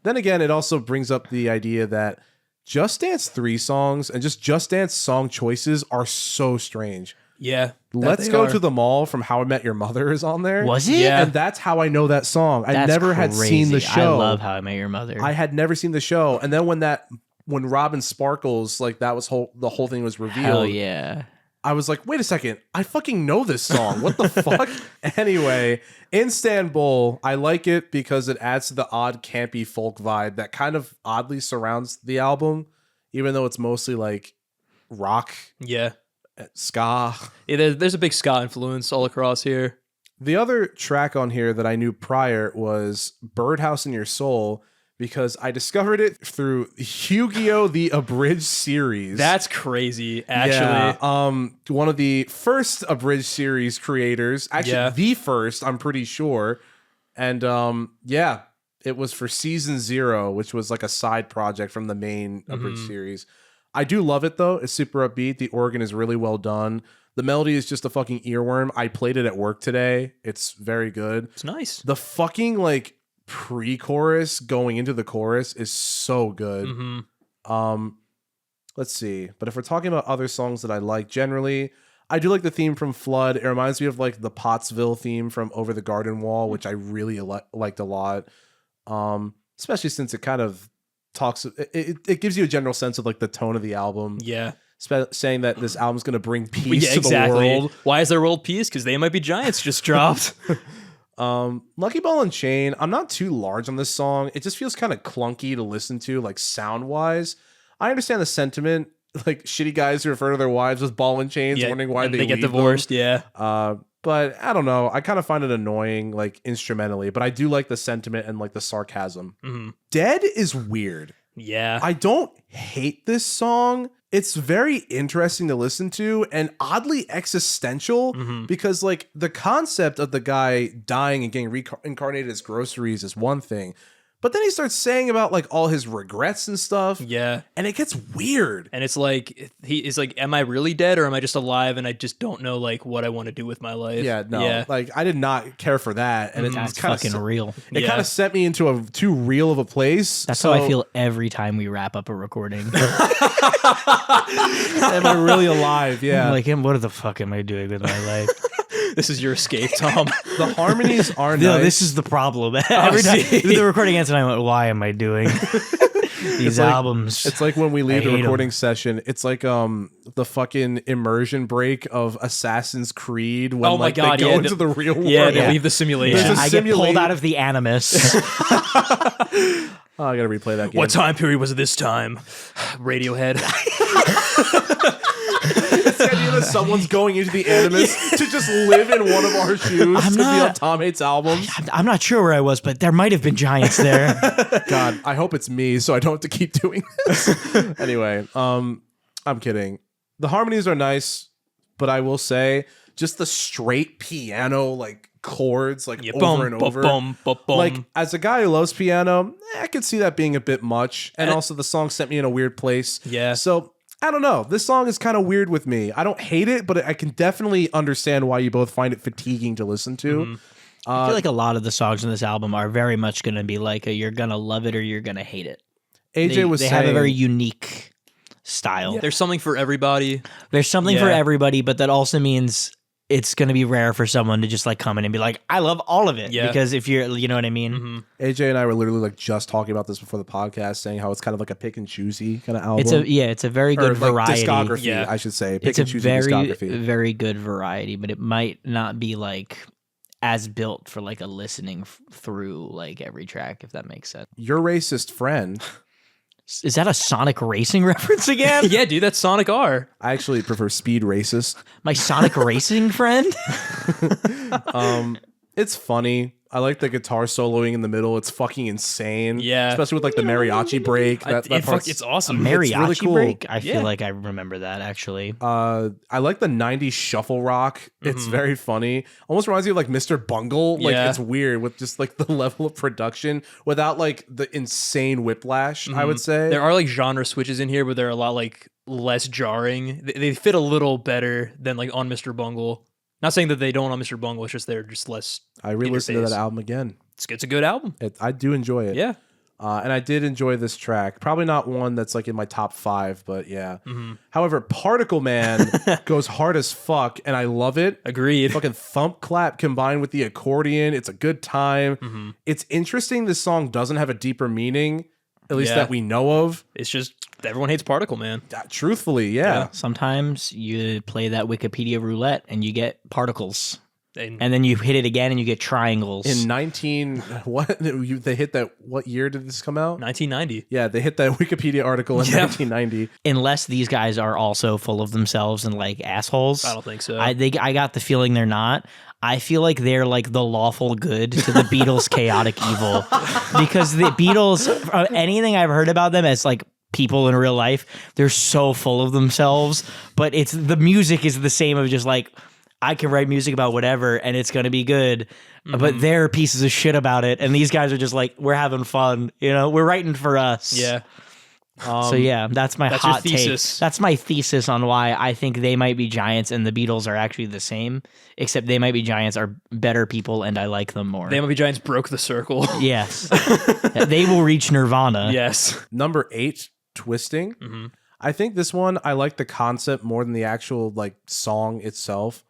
Then again, it also brings up the idea that Just Dance 3 songs and Just Dance song choices are so strange. Yeah. Let's Go to the Mall from How I Met Your Mother is on there. Was it? Yeah. And that's how I know that song. I That's never had seen the crazy. show. I love How I Met Your Mother. I had never seen the show. And then when Robin Sparkles, like that was the whole thing was revealed. Hell yeah. I was like, wait a second, I fucking know this song. What the fuck? Anyway, Istanbul, I like it because it adds to the odd campy folk vibe that kind of oddly surrounds the album, even though it's mostly like rock, Yeah. ska. Yeah, there's a big ska influence all across here. The other track on here that I knew prior was Birdhouse in Your Soul, because I discovered it through Yu-Gi-Oh! The Abridged series. That's crazy, actually. Yeah, one of the first Abridged series creators. Actually, the first, I'm pretty sure. And yeah, it was for Season 0, which was like a side project from the main Abridged series. I do love it, though. It's super upbeat. The organ is really well done. The melody is just a fucking earworm. I played it at work today. It's very good. It's nice. The fucking, like, pre-chorus going into the chorus is so good. Let's see, but if we're talking about other songs that I like generally, I do like the theme from Flood. It reminds me of like the Pottsville theme from Over the Garden Wall, which I really liked a lot, especially since it kind of talks, it gives you a general sense of like the tone of the album. Yeah. Saying that this album's going to bring peace to exactly. the world. Why is there world peace? Because They Might Be Giants just dropped. Lucky Ball and Chain, I'm not too large on this song. It just feels kind of clunky to listen to, like sound wise. I understand the sentiment, like shitty guys who refer to their wives as ball and chains, wondering why they get leave divorced. them. Yeah. But I don't know. I kind of find it annoying, like instrumentally, but I do like the sentiment and like the sarcasm. Dead is weird. Yeah. I don't hate this song. It's very interesting to listen to and oddly existential because like the concept of the guy dying and getting reincarnated as groceries is one thing. But then he starts saying about like all his regrets and stuff. Yeah. And it gets weird. And it's like, he's like, am I really dead or am I just alive and I just don't know like what I want to do with my life? Yeah, no. Like I did not care for that. And That's it's kind of fucking real. It kind of sent me into a too real of a place. That's how I feel every time we wrap up a recording. Am I really alive? Yeah. I'm like, what the fuck am I doing with my life? This is your escape, Tom. The harmonies are No, nice. this is the problem. Every time the recording ends, and I went, "Why am I doing these albums?" It's like when we leave I the hate recording session. It's like the fucking immersion break of Assassin's Creed when Oh my like God, they go yeah, into the real world. Yeah, they leave the simulation. There's a I get pulled out of the Animus. Oh, I gotta replay that game. What time period was it this time? Radiohead. It's the idea that someone's going into the Animus to just live in one of our shoes to be on Tom Hates albums. I'm not sure where I was, but there might have been giants there. God, I hope it's me so I don't have to keep doing this. Anyway, I'm kidding. The harmonies are nice, but I will say just the straight piano like chords like over and over. Like as a guy who loves piano, I could see that being a bit much. And also the song sent me in a weird place. Yeah. So I don't know. This song is kind of weird with me. I don't hate it, but I can definitely understand why you both find it fatiguing to listen to. I feel like a lot of the songs on this album are very much going to be like you're going to love it or you're going to hate it. AJ was they saying have a very unique style. Yeah. There's something for everybody. There's something for everybody, but that also means it's going to be rare for someone to just like come in and be like, I love all of it. Yeah. Because if you're, you know what I mean? AJ and I were literally like just talking about this before the podcast, saying how it's kind of like a pick and choosy kind of album. It's a very good variety. Discography, I should say. Pick It's and a choosy very, discography. very good variety, but it might not be like as built for like a listening through like every track, if that makes sense. Your racist friend. Is that a Sonic Racing reference again? Yeah, dude, that's Sonic R. I actually prefer Speed Racist. My Sonic Racing friend? It's funny. I like the guitar soloing in the middle. It's fucking insane. Yeah. Especially with like the mariachi break. That part's it's awesome. Mariachi really cool. break. I feel Yeah. like I remember that actually. I like the 90s shuffle rock. It's very funny. Almost reminds me of like Mr. Bungle. Like Yeah. it's weird with just like the level of production without like the insane whiplash, I would say. There are like genre switches in here, but they're a lot like less jarring. They fit a little better than like on Mr. Bungle. Not saying that they don't on Mr. Bungle. It's just they're just less. I re-listened to interface. that album again. It's a good album. I do enjoy it. Yeah. And I did enjoy this track. Probably not one that's like in my top 5, but yeah. However, Particle Man goes hard as fuck, and I love it. Agreed. Fucking thump clap combined with the accordion. It's a good time. It's interesting this song doesn't have a deeper meaning, at least Yeah. that we know of. It's just everyone hates Particle Man. Truthfully, yeah. Sometimes you play that Wikipedia roulette and you get particles. And And then you hit it again and you get triangles. In 19 what they hit that, what year did this come out? 1990. Yeah, they hit that Wikipedia article in 1990. Unless these guys are also full of themselves and like assholes. I don't think so. I got the feeling they're not. I feel like they're like the lawful good to the Beatles' chaotic evil. Because the Beatles, anything I've heard about them as like people in real life, they're so full of themselves. But it's the music is the same of just like, I can write music about whatever and it's going to be good, but they're pieces of shit about it. And these guys are just like, we're having fun. You know, we're writing for us. yeah. So yeah, that's my That's hot your take. thesis. That's my thesis on why I think They Might Be Giants and the Beatles are actually the same, except They Might Be Giants are better people and I like them more. They Might Be Giants broke the circle. Yes. They will reach Nirvana. Yes. Number 8, Twisting. I think this one, I like the concept more than the actual like song itself.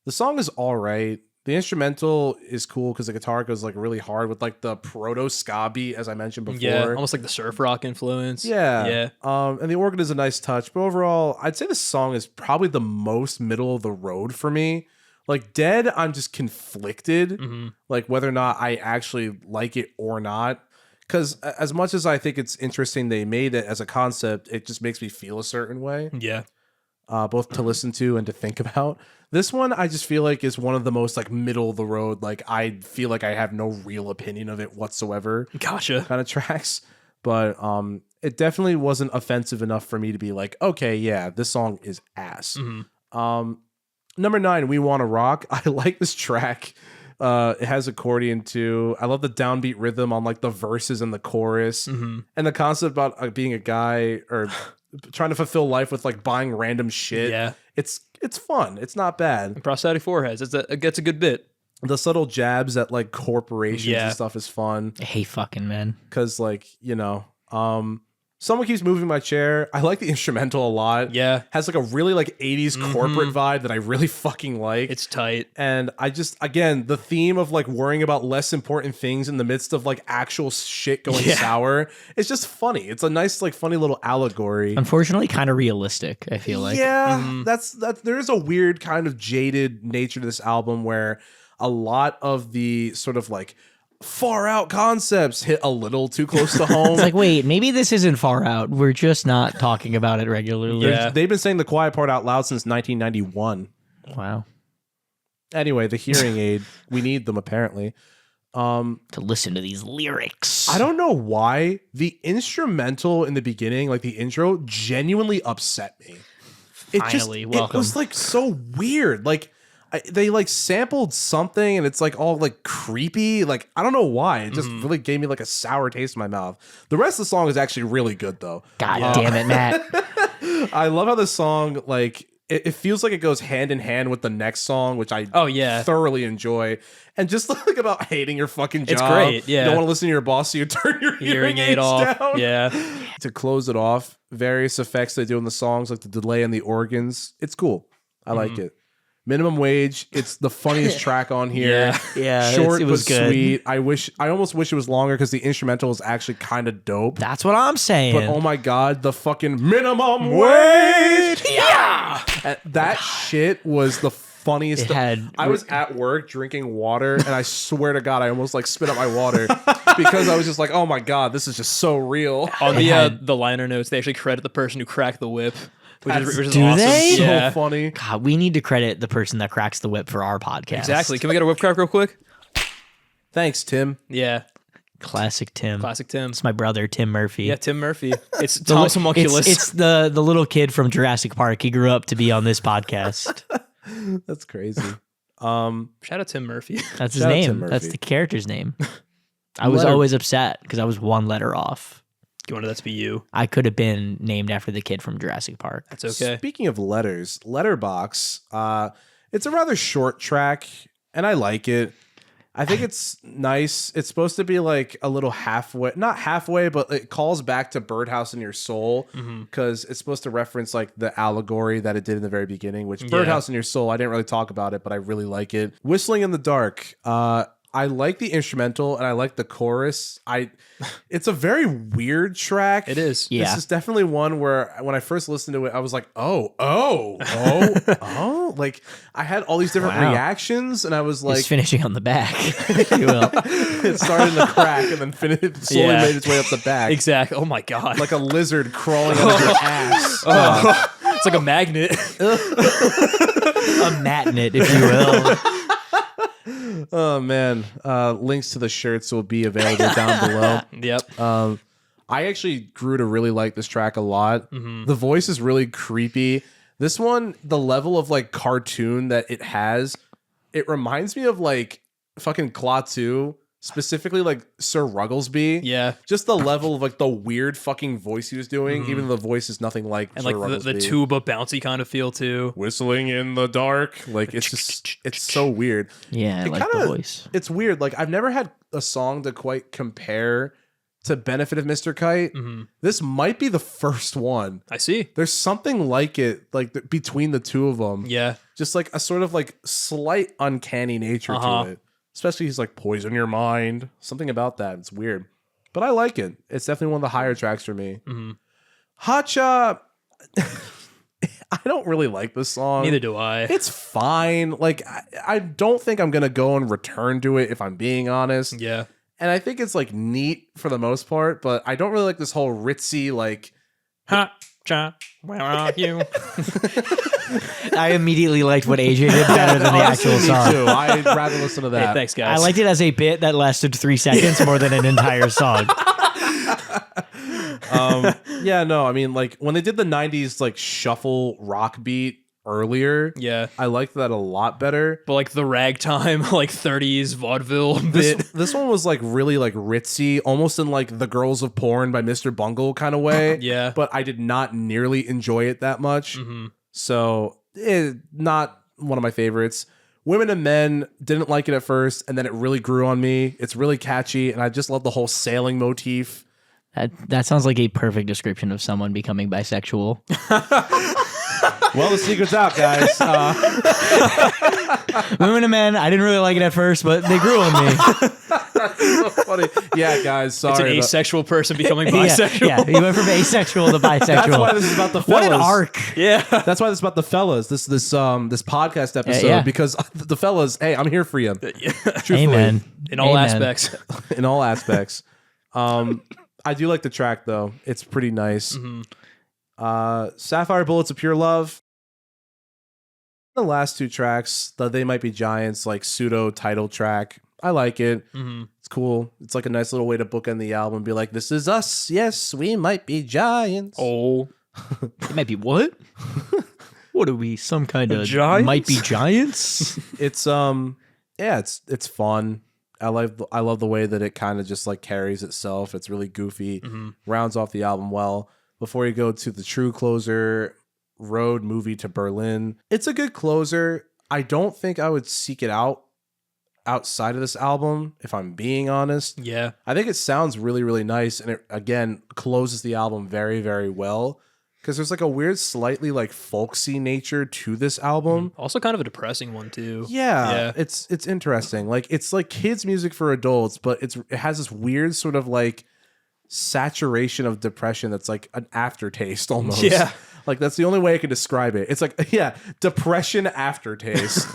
The song is all right. The instrumental is cool because the guitar goes like really hard with like the proto ska beat, as I mentioned before. Yeah. Almost like the surf rock influence. Yeah. Yeah. And the organ is a nice touch, but overall, I'd say this song is probably the most middle of the road for me. Like Dead, I'm just conflicted, like whether or not I actually like it or not. Because as much as I think it's interesting they made it as a concept, it just makes me feel a certain way, Yeah. both to listen to and to think about. This one, I just feel like is one of the most like middle of the road. Like I feel like I have no real opinion of it whatsoever. Gotcha. Kind of tracks, but it definitely wasn't offensive enough for me to be like, okay, yeah, this song is ass. Number 9, We Wanna Rock. I like this track. It has accordion too. I love the downbeat rhythm on like the verses and the chorus, and the concept about being a guy or trying to fulfill life with like buying random shit. Yeah. It's fun. It's not bad. Prosthetic foreheads. It gets a good bit. The subtle jabs at like corporations Yeah. and stuff is fun Hey, fucking man. because like someone keeps moving my chair. I like the instrumental a lot. Yeah. Has like a really like 80s corporate vibe that I really fucking like. It's tight. And I just, again, the theme of like worrying about less important things in the midst of like actual shit going sour, it's just funny. It's a nice, like, funny little allegory. Unfortunately, kind of realistic, I feel like. Yeah, that's there is a weird kind of jaded nature to this album where a lot of the sort of like far out concepts hit a little too close to home. It's like, wait, maybe this isn't far out. We're just not talking about it regularly. Yeah. They've been saying the quiet part out loud since 1991. Wow. Anyway, the hearing aid, we need them apparently. To listen to these lyrics. I don't know why the instrumental in the beginning, like the intro, genuinely upset me. Finally, it welcome. was like so weird. Like they like sampled something and it's like all like creepy. Like I don't know why. It just really gave me like a sour taste in my mouth. The rest of the song is actually really good though. God damn it, Matt. I love how this song like it feels like it goes hand in hand with the next song, which I thoroughly enjoy. And just like about hating your fucking job. It's great, yeah. You don't want to listen to your boss, so you turn your hearing aid aids off. down. Yeah. To close it off, various effects they do in the songs, like the delay and the organs. It's cool. I like it. Minimum Wage. It's the funniest track on here. Yeah, Short it was but good. sweet. I almost wish it was longer because the instrumental is actually kind of dope. That's what I'm saying. But oh my god, the fucking minimum wage! Yeah, that shit was the funniest. I was at work drinking water, and I swear to God, I almost like spit out my water because I was just like, oh my god, this is just so real. On the liner notes, they actually credit the person who cracked the whip, which is Do awesome. they? So Yeah. funny. God, we need to credit the person that cracks the whip for our podcast. Exactly. Can we get a whip crack real quick? Thanks, Tim. Yeah. Classic Tim. Classic Tim. It's my brother, Tim Murphy. Yeah, Tim Murphy. It's Thomas Homunculus. It's the little kid from Jurassic Park. He grew up to be on this podcast. That's crazy. Shout out Tim Murphy. That's his Shout out Tim name. Murphy. That's the character's name. I was Letter- always upset because I was one letter off. You wanted that to be you. I could have been named after the kid from Jurassic Park. That's okay. Speaking of letters, Letterbox, it's a rather short track, and I like it. I think it's nice. It's supposed to be like a little halfway, not halfway, but it calls back to Birdhouse in Your Soul because it's supposed to reference like the allegory that it did in the very beginning, which Birdhouse in Your Soul, I didn't really talk about it, but I really like it. Whistling in the Dark, I like the instrumental and I like the chorus. It's a very weird track. It is. Yeah. This is definitely one where when I first listened to it, I was like, oh. Like I had all these different Wow. reactions and I was It's like, finishing on the back, if you will. it started in the crack and then slowly Yeah. made its way up the back. Exactly. Oh my god. Like a lizard crawling out of your ass. It's like a magnet. A matnet, if you will. Oh man. Links to the shirts will be available down below. Yep. I actually grew to really like this track a lot. Mm-hmm. The voice is really creepy. This one, the level of like cartoon that it has, it reminds me of like fucking Klaatu, specifically like Sir Rugglesby. Yeah. Just the level of like the weird fucking voice he was doing, even though the voice is nothing like And Sir like the Rugglesby. tuba bouncy kind of feel too. Whistling in the dark. Like it's just, it's so weird. Yeah, I It like the kinda- voice. It's weird. Like I've never had a song to quite compare to Benefit of Mr. Kite. This might be the first one. I see. There's something like it, like between the two of them. Yeah. Just like a sort of like slight uncanny nature to it. Especially he's like poison your mind. Something about that. It's weird. But I like it. It's definitely one of the higher tracks for me. Hacha. I don't really like this song. Neither do I. It's fine. Like I don't think I'm gonna go and return to it if I'm being honest. Yeah. And I think it's like neat for the most part, but I don't really like this whole ritzy like Ha cha. Where are you? I immediately liked what AJ did better than the Honestly, actual me song. too. I'd rather listen to Hey, that. thanks, guys. I liked it as a bit that lasted 3 seconds more than an entire song. Yeah, no, I mean like when they did the 90s like shuffle rock beat earlier, Yeah. I liked that a lot better. But like the ragtime, like 30s vaudeville This, bit. this one was like really like ritzy, almost in like The Girls of Porn by Mr. Bungle kind of way. Yeah. But I did not nearly enjoy it that much. Mm-hmm. So not one of my favorites. Women and Men, didn't like it at first, and then it really grew on me. It's really catchy, and I just love the whole sailing motif. That sounds like a perfect description of someone becoming bisexual. Well, the secret's out, guys. Women and Men, I didn't really like it at first, but they grew on me. That's so funny. Yeah, guys, It's an sorry. but- asexual person becoming Yeah, bisexual. yeah, you went from asexual to bisexual. That's why this is about the What fellas. an arc. Yeah. That's why this is about the fellas. This podcast episode yeah. because the fellas. Hey, I'm here for you. Truthfully, Amen. In all Amen. aspects. in all aspects. I do like the track though. It's pretty nice. Sapphire Bullets of Pure Love. The last 2 tracks, the They Might Be Giants, like pseudo title track. I like it. It's cool. It's like a nice little way to bookend the album. Be like, this is us. Yes, we might be giants. Oh. It might be what? What are we? Some kind of Giants? might be giants? It's yeah, it's fun. I love the way that it kind of just like carries itself. It's really goofy. Rounds off the album well. Before you go to the true closer, Road Movie to Berlin. It's a good closer. I don't think I would seek it out outside of this album, if I'm being honest. Yeah. I think it sounds really, really nice, and it again closes the album very, very well. Because there's like a weird, slightly like folksy nature to this album. Also kind of a depressing one too. Yeah, it's interesting. Like it's like kids' music for adults, but it has this weird sort of like saturation of depression that's like an aftertaste almost. Yeah. Like that's the only way I can describe it. It's like depression aftertaste.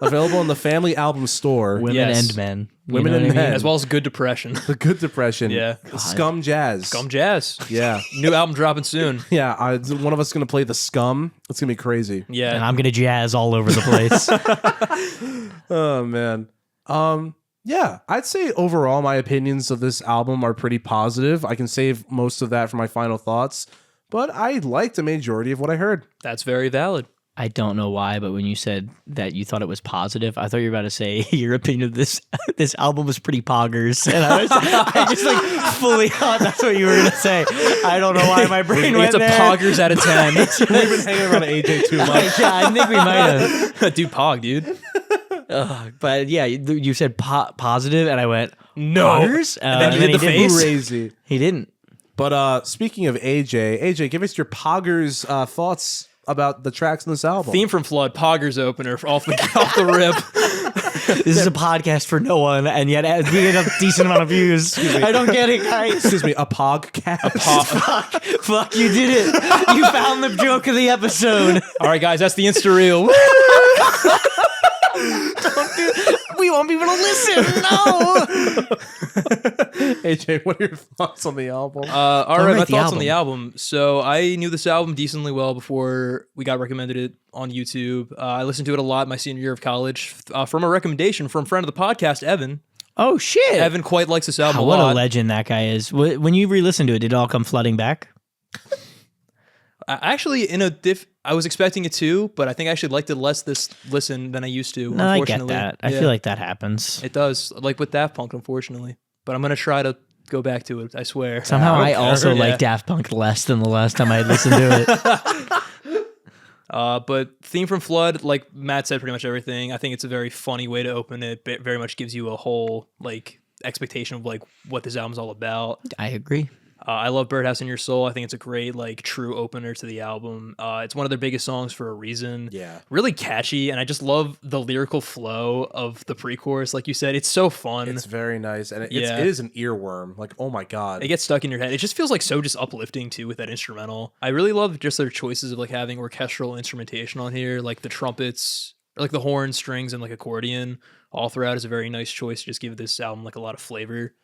Available in the Family Album Store. Women Yes. and men. You Women know and what I mean? men. As well as good depression. The Good Depression. Yeah. Scum Jazz. Scum Jazz. Yeah. New album dropping soon. Yeah. One of us is going to play the Scum. It's going to be crazy. Yeah. And I'm going to jazz all over the place. Oh, man. Yeah, I'd say overall my opinions of this album are pretty positive. I can save most of that for my final thoughts, but I liked a majority of what I heard. That's very valid. I don't know why, but when you said that you thought it was positive, I thought you were about to say your opinion of this album was pretty poggers, and I just like fully thought that's what you were gonna say. I don't know why my brain went It's a there. poggers out of 10. We've been hanging around AJ too much. Yeah, I think we might have. Dude, pog, dude. But yeah, you said positive, and I went No. poggers, And then you did the face. Crazy. He didn't. But speaking of AJ, give us your poggers thoughts about the tracks in this album. Theme from Flood, poggers opener off the rip. This is a podcast for no one, and yet we get a decent amount of views. I don't get it, guys. Excuse me, a pogcast. Fuck, you did it. You found the joke of the episode. All right, guys, that's the Insta reel. We won't be able to listen. No. AJ, what are your thoughts on the album? All Don't right, rate my the thoughts on album. the album. So I knew this album decently well before we got recommended it on YouTube. I listened to it a lot my senior year of college from a recommendation from a friend of the podcast, Evan. Oh shit. Evan quite likes this album a What lot. a legend that guy is. When you re-listened to it, did it all come flooding back? Actually, I was expecting it to, but I think I actually liked it less this listen than I used to. No, I get unfortunately. that. I Yeah. feel like that happens. It does, like with Daft Punk, unfortunately. But I'm gonna try to go back to it. I swear. Somehow I also Yeah. like Daft Punk less than the last time I listened to it. But theme from Flood, like Matt said, pretty much everything. I think it's a very funny way to open it. It very much gives you a whole like expectation of like what this album's all about. I agree. I love Birdhouse in Your Soul. I think it's a great like true opener to the album. It's one of their biggest songs for a reason. Yeah. Really catchy, and I just love the lyrical flow of the pre-chorus. Like you said, it's so fun. It's very nice, and it Yeah. is an earworm. Like, oh my god, It gets stuck in your head. It just feels like so just uplifting too with that instrumental. I really love just their choices of like having orchestral instrumentation on here, like the trumpets, or like the horn, strings, and like accordion all throughout is a very nice choice to just give this album like a lot of flavor.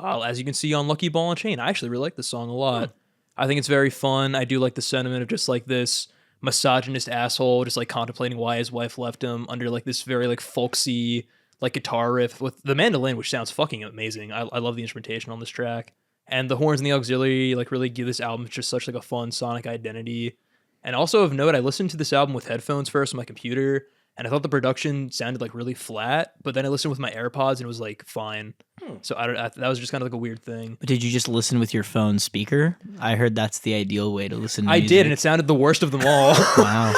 As you can see on Lucky Ball and Chain, I actually really like this song a lot. I think it's very fun. I do like the sentiment of just like this misogynist asshole just like contemplating why his wife left him under like this very like folksy like guitar riff with the mandolin, which sounds fucking amazing. I love the instrumentation on this track. And the horns and the auxiliary like really give this album just such like a fun sonic identity. And also of note, I listened to this album with headphones first on my computer, and I thought the production sounded like really flat, but then I listened with my AirPods and it was like fine. So that was just kind of like a weird thing. Did you just listen with your phone speaker? I heard that's the ideal way to listen to I music. did, and it sounded the worst of them all. Wow.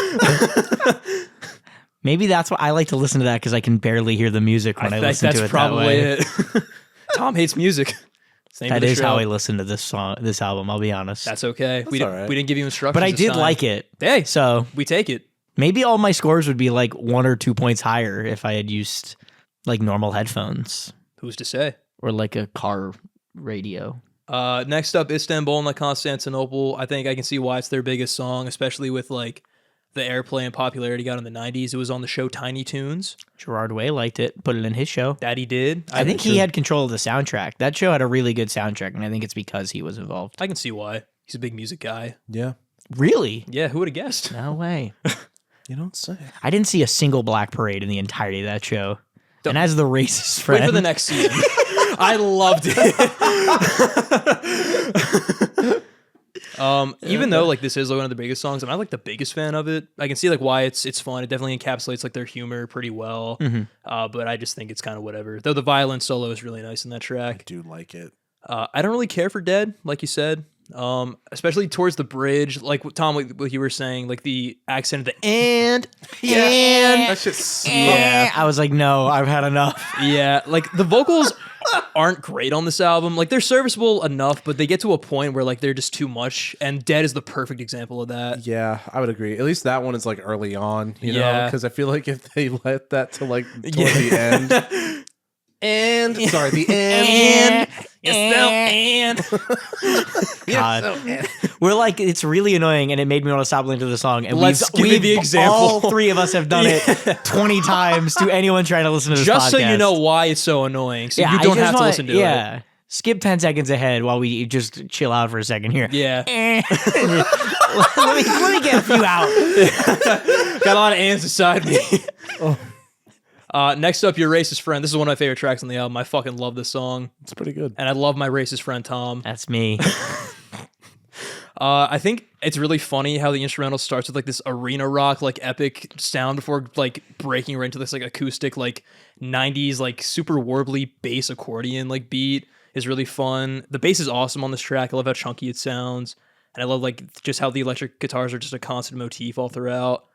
Maybe that's why I like to listen to that, because I can barely hear the music when I think listen that's to it probably that way. it. Tom hates music. Same That to the is how show. I listen to this album, I'll be honest. That's okay. We all didn't, right. we didn't give you instructions. But I this did time. like it. Hey, So we take it. maybe all my scores would be like 1 or 2 points higher if I had used like normal headphones Who's to say? or like a car radio. Next up, Istanbul and like Constantinople. I think I can see why it's their biggest song, especially with like the airplay and popularity got in the 90s. It was on the show Tiny Toons. Gerard Way liked it, put it in his show. Daddy did. I think he had control of the soundtrack. That show had a really good soundtrack, and I think it's because he was involved. I can see why. He's a big music guy. yeah. Really? Yeah, who would have guessed? No way. You don't say. I didn't see a single black parade in the entirety of that show. And as the racist Wait friend, for the next season. I loved it. Even though like this is like one of the biggest songs, I'm not like the biggest fan of it. I can see like why it's fun. It definitely encapsulates like their humor pretty well. But I just think it's kind of whatever. Though the violin solo is really nice in that I track. do like it. I don't really care for Dead, like you said. Especially towards the bridge, like Tom, what you were saying, like the accent of the and That shit's yeah. I was like, no, I've had enough. Yeah, like the vocals aren't great on this album. Like they're serviceable enough, but they get to a point where like they're just too much. And Dead is the perfect example of that. Yeah, I would agree. At least that one is like early on, you know, Yeah. because I feel like if they let that to like toward the end, and sorry, the end, God. We're like, it's really annoying, and it made me want to stop listening to the song. And Let's give me the example. All three of us have done it 20 times to anyone trying to listen to this Just so podcast. you know why it's so annoying, so you I don't just have to wanna- listen to it. Yeah. Skip 10 seconds ahead while we just chill out for a second here. Yeah, let me get a few out. got a lot of ands inside me. Next up, Your Racist Friend. This is one of my favorite tracks on the album. I fucking love this song. It's pretty good. And I love my racist friend, Tom. That's me. I think it's really funny how the instrumental starts with like this arena rock, like epic sound before like breaking right into this like acoustic, like 90s, like super warbly bass accordion like beat is really fun. The bass is awesome on this track. I love how chunky it sounds. And I love like just how the electric guitars are just a constant motif all throughout.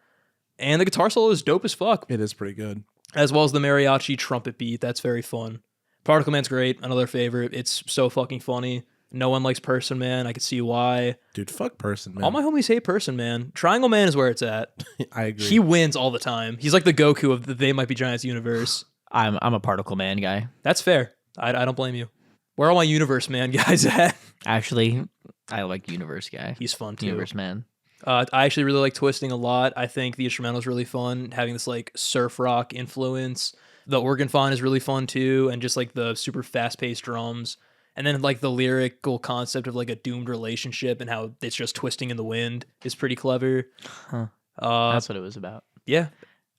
And the guitar solo is dope as fuck. It is pretty good. As well as the mariachi trumpet beat. That's very fun. Particle Man's great. Another favorite. It's so fucking funny. No one likes Person Man. I can see why. Dude, fuck Person Man. All my homies hate Person Man. Triangle Man is where it's at. I agree. He wins all the time. He's like the Goku of the They Might Be Giants universe. I'm a Particle Man guy. That's fair. I don't blame you. Where are all my Universe Man guys at? Actually, I like Universe guy. He's fun too. Universe Man. I actually really like Twisting a lot. I think the instrumental is really fun, having this like surf rock influence. The organ font is really fun too, and just like the super fast paced drums. And then like the lyrical concept of like a doomed relationship and how it's just twisting in the wind is pretty clever. Huh. That's what it was about. Yeah.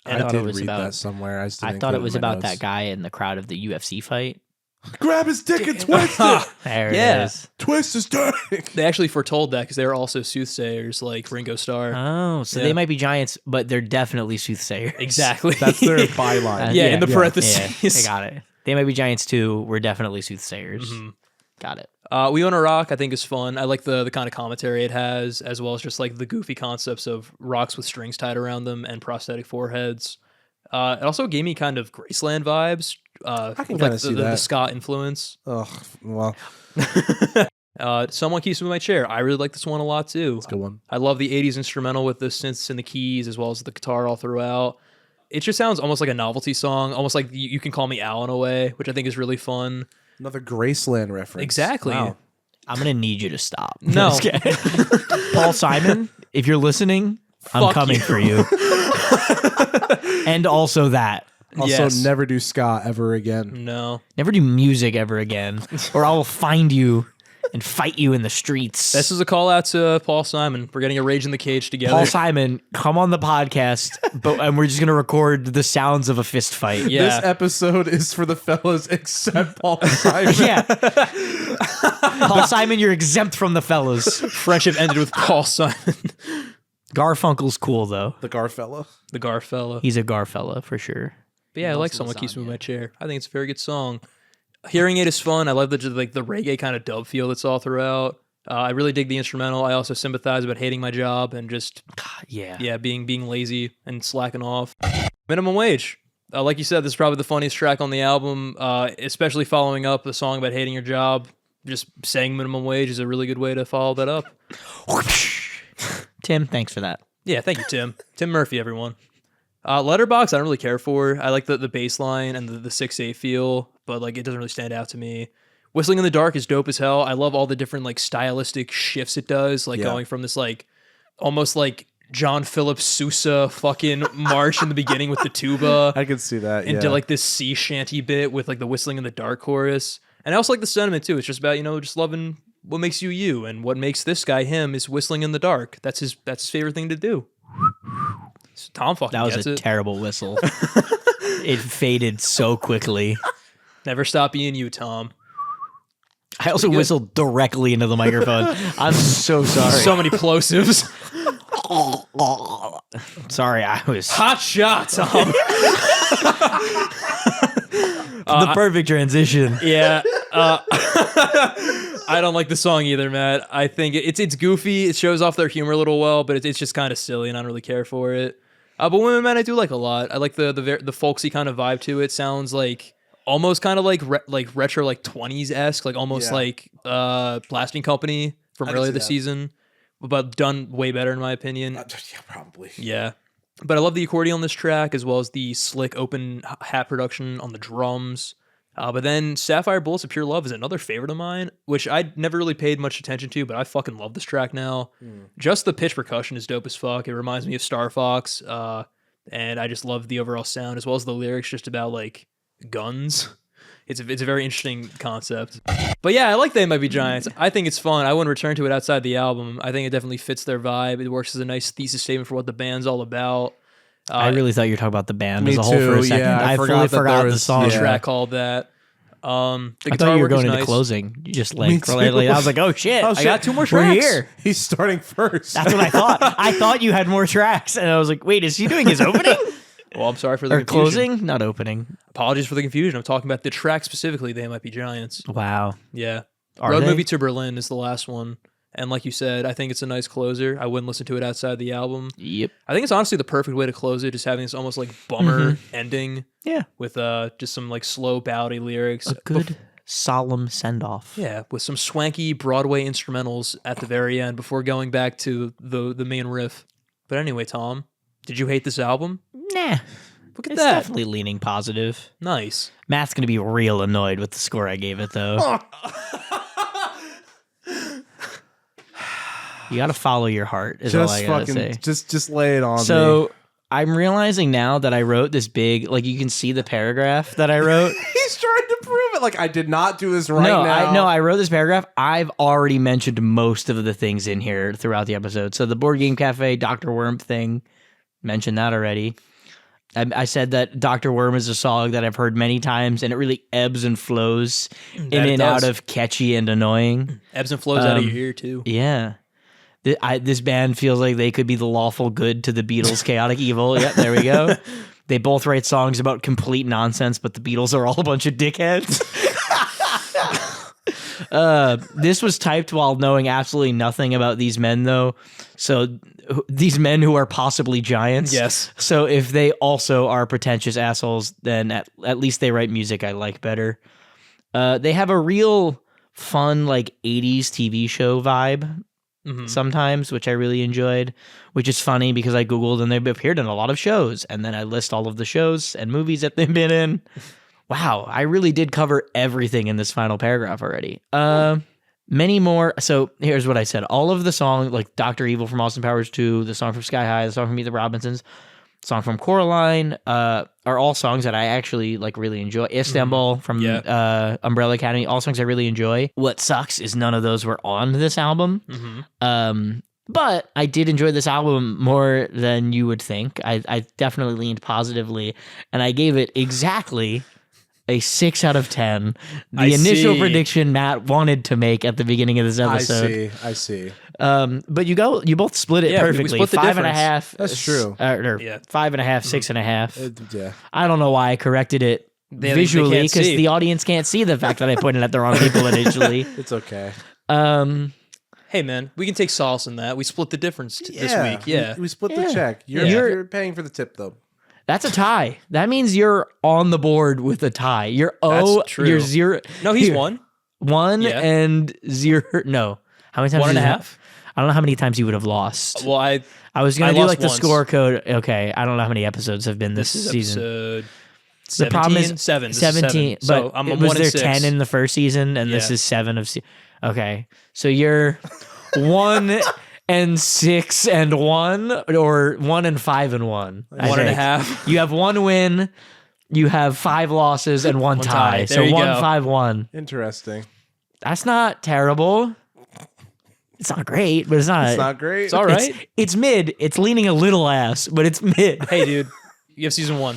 I thought did it was read about- that somewhere. I thought it was about that guy in the crowd of the UFC fight. Grab his dick and twist it. There Yeah. it is. Twist his dick. They actually foretold that because they were also soothsayers like Ringo Starr. Oh, so Yeah. they might be giants, but they're definitely soothsayers. Exactly. That's their byline. Yeah, in the Yeah, parentheses. I got it. They might be giants too. We're definitely soothsayers. Mhm. Got it. We Own a Rock, I think, is fun. I like the kind of commentary it has, as well as just like the goofy concepts of rocks with strings tied around them and prosthetic foreheads. It also gave me kind of Graceland vibes. I can with, kinda like see the that. ska influence. Ugh, well, Someone Keeps Me in My Chair. I really like this one a lot too. it's a good one. I love the 80s instrumental with the synths and the keys, as well as the guitar all throughout. It just sounds almost like a novelty song, almost like You Can Call Me Al in a way, which I think is really fun. Another Graceland reference. Exactly. Wow. I'm gonna need you to stop. No. Just kidding. Paul Simon, if you're listening, I'm Fuck coming you. for you. And also that. Also, Yes. never do ska ever again. No. Never do music ever again, or I will find you and fight you in the streets. This is a call out to Paul Simon. We're getting a Rage in the Cage together. Paul Simon, come on the podcast, and we're just gonna record the sounds of a fist fight. Yeah. This episode is for the fellas except Paul Simon. Yeah. Paul Simon, you're exempt from the fellas. Friendship ended with Paul Simon. Garfunkel's cool though. The Garfella. The Gar fella. He's a gar fella for sure. But yeah, I like Someone Keeps Me in My Chair. I think it's a very good song. Hearing it is fun. I love the reggae kind of dub feel that's all throughout. I really dig the instrumental. I also sympathize about hating my job and just God, yeah. being lazy and slacking off. Minimum Wage. Like you said, this is probably the funniest track on the album, especially following up the song about hating your job. Just saying minimum wage is a really good way to follow that up. Tim, thanks for that. Yeah, thank you, Tim. Tim Murphy, everyone. Letterbox, I don't really care for. I like the bass line and the 6/8 feel, but like it doesn't really stand out to me. Whistling in the Dark is dope as hell. I love all the different like stylistic shifts it does, like going from this like almost like John Philip Sousa fucking march in the beginning with the tuba I could see that. into yeah. like this sea shanty bit with like the Whistling in the Dark chorus. And I also like the sentiment too. It's just about, just loving what makes you you, and what makes this guy him is whistling in the dark. That's his favorite thing to do. So Tom fucking That was gets a it. terrible whistle. It faded so quickly. Never stop being you, Tom. I also whistled directly into the microphone. I'm so sorry. So many plosives. Sorry, I was Hot shot, Tom. the perfect transition. Yeah. I don't like the song either, Matt. I think it's goofy. It shows off their humor a little well, but it's just kind of silly, and I don't really care for it. But Women Man, I do like a lot. I like the folksy kind of vibe to it. Sounds like almost kind of like retro, like 20s esque, like almost like Blasting Company from I can earlier see this that. season, but done way better in my opinion. Yeah, probably. Yeah. But I love the accordion on this track, as well as the slick open hat production on the drums. But then Sapphire Bullets of Pure Love is another favorite of mine, which I never really paid much attention to, but I fucking love this track now. Just the pitch percussion is dope as fuck. It reminds me of Star Fox, and I just love the overall sound, as well as the lyrics just about, like, guns. It's a very interesting concept. But yeah, I like They Might Be Giants. I think it's fun. I wouldn't return to it outside the album. I think it definitely fits their vibe. It works as a nice thesis statement for what the band's all about. I really thought you were talking about the band Me as a whole for a too, second. yeah, I I forgot fully that forgot there the was- song. yeah. track called that. The I guitar thought you were work is going into nice. closing. You just Me like, too. I was like, oh shit, Oh, I got shit. 2 more We're tracks. here. He's starting first. That's what I thought. I thought you had more tracks, and I was like, wait, is he doing his opening Well, I'm sorry for the or confusion. closing? Not opening. Apologies for the confusion. I'm talking about the track specifically. They Might Be Giants. Wow. Yeah. Are Road they? Movie to Berlin is the last one. And like you said, I think it's a nice closer. I wouldn't listen to it outside the album. Yep. I think it's honestly the perfect way to close it, just having this almost like bummer ending Yeah. with just some like slow ballady lyrics. A good solemn send off. Yeah, with some swanky Broadway instrumentals at the very end before going back to the main riff. But anyway, Tom, did you hate this album? Nah. Look at It's that. definitely leaning positive. Nice. Matt's gonna be real annoyed with the score I gave it though. You gotta follow your heart, is all I gotta say. just lay it on me. So I'm realizing now that I wrote this big, like you can see the paragraph that I wrote. He's trying to prove it. Like, I did not do this right no, now. I wrote this paragraph. I've already mentioned most of the things in here throughout the episode. So the Board Game Cafe, Dr. Worm thing, mentioned that already. I said that Dr. Worm is a song that I've heard many times, and it really ebbs and flows in it and out does. of catchy and annoying. Ebbs and flows out of your ear too. Yeah. This band feels like they could be the lawful good to the Beatles' chaotic evil. Yep, there we go. They both write songs about complete nonsense, but the Beatles are all a bunch of dickheads. This was typed while knowing absolutely nothing about these men, though. So these men who are possibly giants. Yes. So if they also are pretentious assholes, then at least they write music I like better. They have a real fun, like, 80s TV show vibe sometimes, which I really enjoyed, which is funny because I Googled and they've appeared in a lot of shows. And then I list all of the shows and movies that they've been in. Wow, I really did cover everything in this final paragraph already. Many more. So here's what I said. All of the songs, like Dr. Evil from Austin Powers 2, the song from Sky High, the song from Meet the Robinsons, song from Coraline, are all songs that I actually like really enjoy. Istanbul from Umbrella Academy, all songs I really enjoy. What sucks is none of those were on this album. But I did enjoy this album more than you would think. I definitely leaned positively, and I gave it exactly a 6 out of 10. The initial prediction Matt wanted to make at the beginning of this episode. I see. But you both split it Yeah, we perfectly. split the 5.5. That's true. 5.5, 6.5. Yeah. I don't know why I corrected it They visually can't because see. the audience can't see the fact that I pointed at the wrong people initially. It's okay. Hey man, we can take solace in that. We split the difference this week. Yeah. We split Yeah. the check. You're paying for the tip, though. That's a tie. That means you're on the board with a tie. You're true. You're 0. No, he's here, 1. 1 Yeah. and 0. No, how many times? 1.5. I don't know how many times you would have lost. Well, I was gonna I do lost like the once. score code. Okay, I don't know how many episodes have been this this is season. episode The 17? problem is 7. This is 17. 7. So But I'm was 1 and there 6. 10 in the first season, and this Yeah. is 7 of. Okay, so you're 1 and 6 and 1, or 1 and 5 and 1. I 1.5. think. You have 1 win. You have 5 losses and 1 tie. tie. So There you 1, go. 5, 1. Interesting. That's not terrible. It's not great, but it's not. It's not great. It's all right. It's mid. It's leaning a little ass, but it's mid. Hey, dude, you have season 1.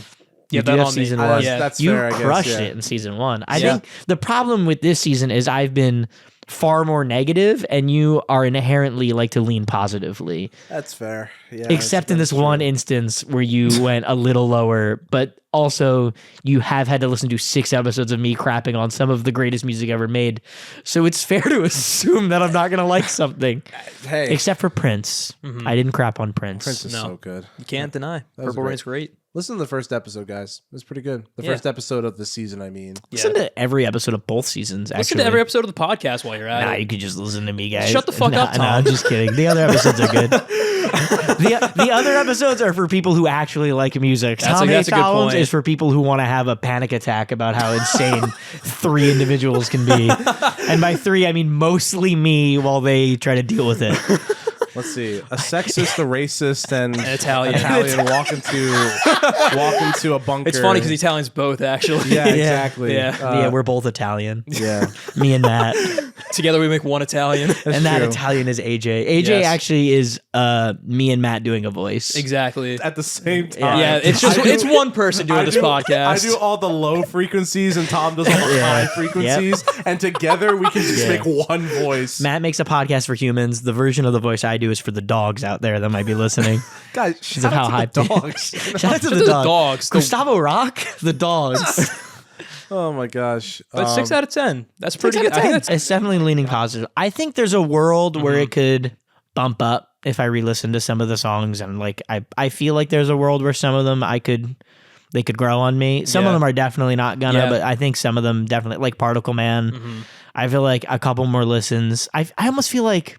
You have do that have on season me. 1. Yeah. That's You fair, I guess, crushed yeah. it in season 1. I Yeah. think the problem with this season is I've been far more negative, and you are inherently like to lean positively. That's fair. Yeah. Except in that's this one true. instance where you went a little lower, but also you have had to listen to 6 episodes of me crapping on some of the greatest music ever made. So it's fair to assume that I'm not going to like something. Hey, Except for Prince. I didn't crap on Prince. Prince is No. so good. You can't deny. was Purple great. Rain's great. Listen to the first episode, guys. It was pretty good. The Yeah. first episode of the season, I mean. Listen to every episode of both seasons, actually. Listen to every episode of the podcast while you're at Nah, it. you could just listen to me, guys. Shut the fuck up, Nah, Tom. I'm just kidding. The other episodes are good. the other episodes are for people who actually like music. That's Tom a Hates good Albums point. is for people who want to have a panic attack about how insane 3 individuals can be. And by 3, I mean mostly me while they try to deal with it. Let's see. A sexist, a racist, and Italian. walk into a bunker. It's funny because the Italians both actually. Yeah, exactly. Yeah. Yeah, we're both Italian. Yeah. Me and Matt. Together we make one Italian. And that true. Italian is AJ. AJ Yes. actually is me and Matt doing a voice. Exactly. At the same time. Yeah, it's one person doing this podcast. I do all the low frequencies and Tom does all the high frequencies, and together we can just make one voice. Matt makes a podcast for humans. The version of the voice I do is for the dogs out there that might be listening. Guys, shout out to the dogs. Shout out to the the dogs. dogs. Gustavo Rock, the dogs. Oh my gosh. But 6 out of 10. That's pretty good. I think that's It's definitely leaning positive. I think there's a world where it could bump up if I re-listen to some of the songs, and like I feel like there's a world where some of them they could grow on me. Some of Yeah. them are definitely not gonna, Yeah. but I think some of them definitely, like Particle Man. I feel like a couple more listens. I almost feel like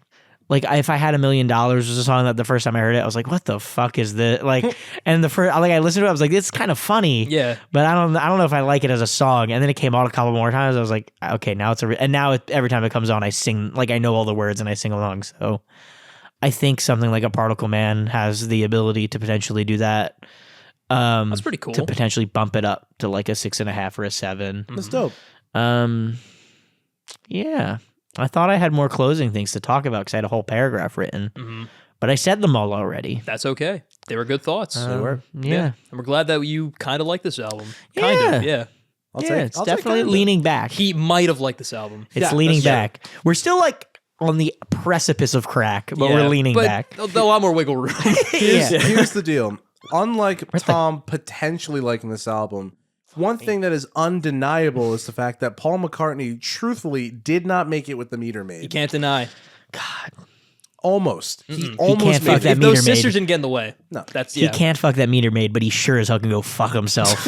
if I had $1 million was a song that the first time I heard it, I was like, what the fuck is this? Like, and the first, like I listened to it, I was like, it's kind of funny. Yeah. But I don't know if I like it as a song. And then it came out a couple more times. I was like, okay, now it's and now every time it comes on, I sing, like I know all the words and I sing along. So I think something like a Particle Man has the ability to potentially do that. That's pretty cool. To potentially bump it up to like a 6.5 or a 7. That's dope. Yeah. I thought I had more closing things to talk about because I had a whole paragraph written, but I said them all already. That's okay. They were good thoughts. They were. Yeah. And we're glad that you kind of like this album. Yeah. Kind of, yeah. It's definitely leaning back. He might have liked this album. It's Yeah, leaning that's true. back. We're still like on the precipice of crack, but Yeah, we're leaning but back. A lot more wiggle room. Yeah. Here's the deal. Unlike Tom potentially liking this album, one thing that is undeniable is the fact that Paul McCartney truthfully did not make it with the meter You maid. can't deny. Almost. He He almost can't fuck made that it. If meter those maid. sisters didn't get in the way. No. That's, He yeah. can't fuck that meter maid, but he sure as hell can go fuck himself.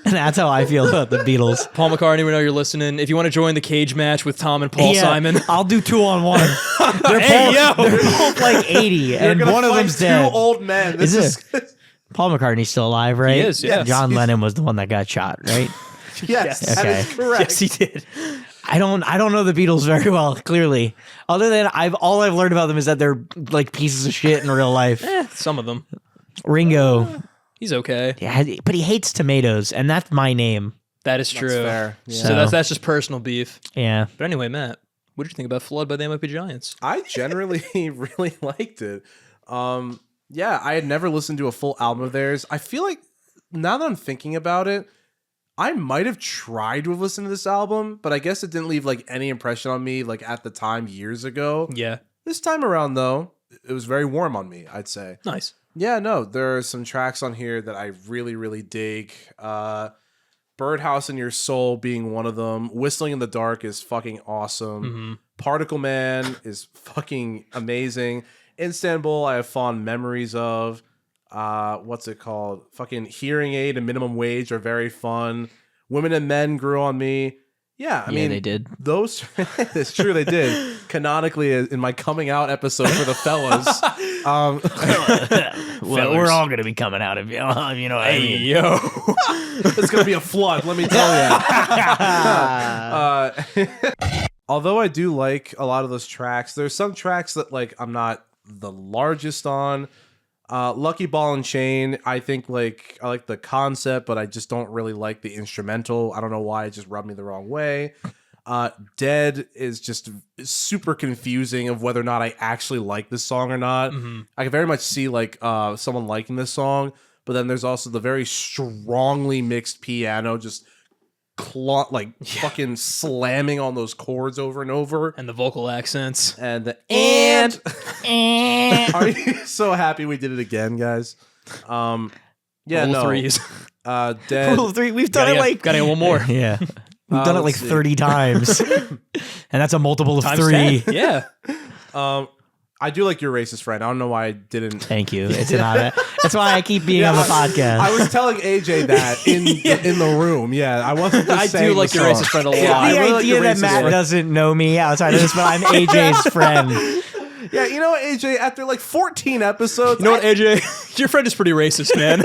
And that's how I feel about the Beatles. Paul McCartney, we know you're listening. If you want to join the cage match with Tom and Paul Yeah, Simon. I'll do 2-on-1. They're Hey, both, yo. they're both like 80, You're and gonna one of fight them's two dead. old men. This Is is Paul McCartney's still alive, right? He is, yeah. John Yes, Lennon was the one that got shot, right? yes, that Okay. is correct. Yes, he did. I don't know the Beatles very well, clearly. Other than all I've learned about them is that they're like pieces of shit in real life. Some of them. Ringo, He's okay. yeah, but he hates tomatoes, and that's my name. That is true. fair. Yeah. So that's just personal beef. Yeah. But anyway, Matt, what did you think about Flood by They Might Be Giants? I generally really liked it. Yeah, I had never listened to a full album of theirs. I feel like now that I'm thinking about it, I might have tried to have listened to this album, but I guess it didn't leave like any impression on me like at the time years ago. Yeah. This time around though, it was very warm on me, I'd say. Nice. Yeah, no, there are some tracks on here that I really, really dig. Birdhouse in Your Soul being one of them. Whistling in the Dark is fucking awesome. Particle Man is fucking amazing. Istanbul, I have fond memories of. What's it called? Fucking Hearing Aid and Minimum Wage are very fun. Women and Men grew on me. Yeah, I mean, they did. those. It's true, they did. Canonically, in my coming out episode for the fellas. Well, we're all going to be coming out of you know what I mean. Yo. It's gonna be a flood, let me tell you. Although I do like a lot of those tracks, there's some tracks that like I'm not the largest on. Lucky Ball and Chain, I think like I like the concept, but I just don't really like the instrumental. I don't know why, it just rubbed me the wrong way. Dead is just super confusing of whether or not I actually like this song or not. I can very much see like someone liking this song, but then there's also the very strongly mixed piano just fucking slamming on those chords over and over. And the vocal accents. And the and are you so happy we did it again, guys? Yeah, Rule no. threes. Dead. Rule of 3, we've done it like Gotta get one more. yeah. We've done it like let's see. 30 times. And that's a multiple of Times 3. 10. Yeah. I do like your racist friend. I don't know why I didn't. Thank you. It's not that's why I keep being on the podcast. I was telling AJ that in the room. Yeah, I wasn't. Just I saying do like the your song. racist friend a lot. Yeah, I the really like idea your that racist Matt friend. doesn't know me outside of this, but I'm AJ's friend. Yeah, you know what, AJ? After like 14 episodes, You know what, AJ? Your friend is pretty racist, man.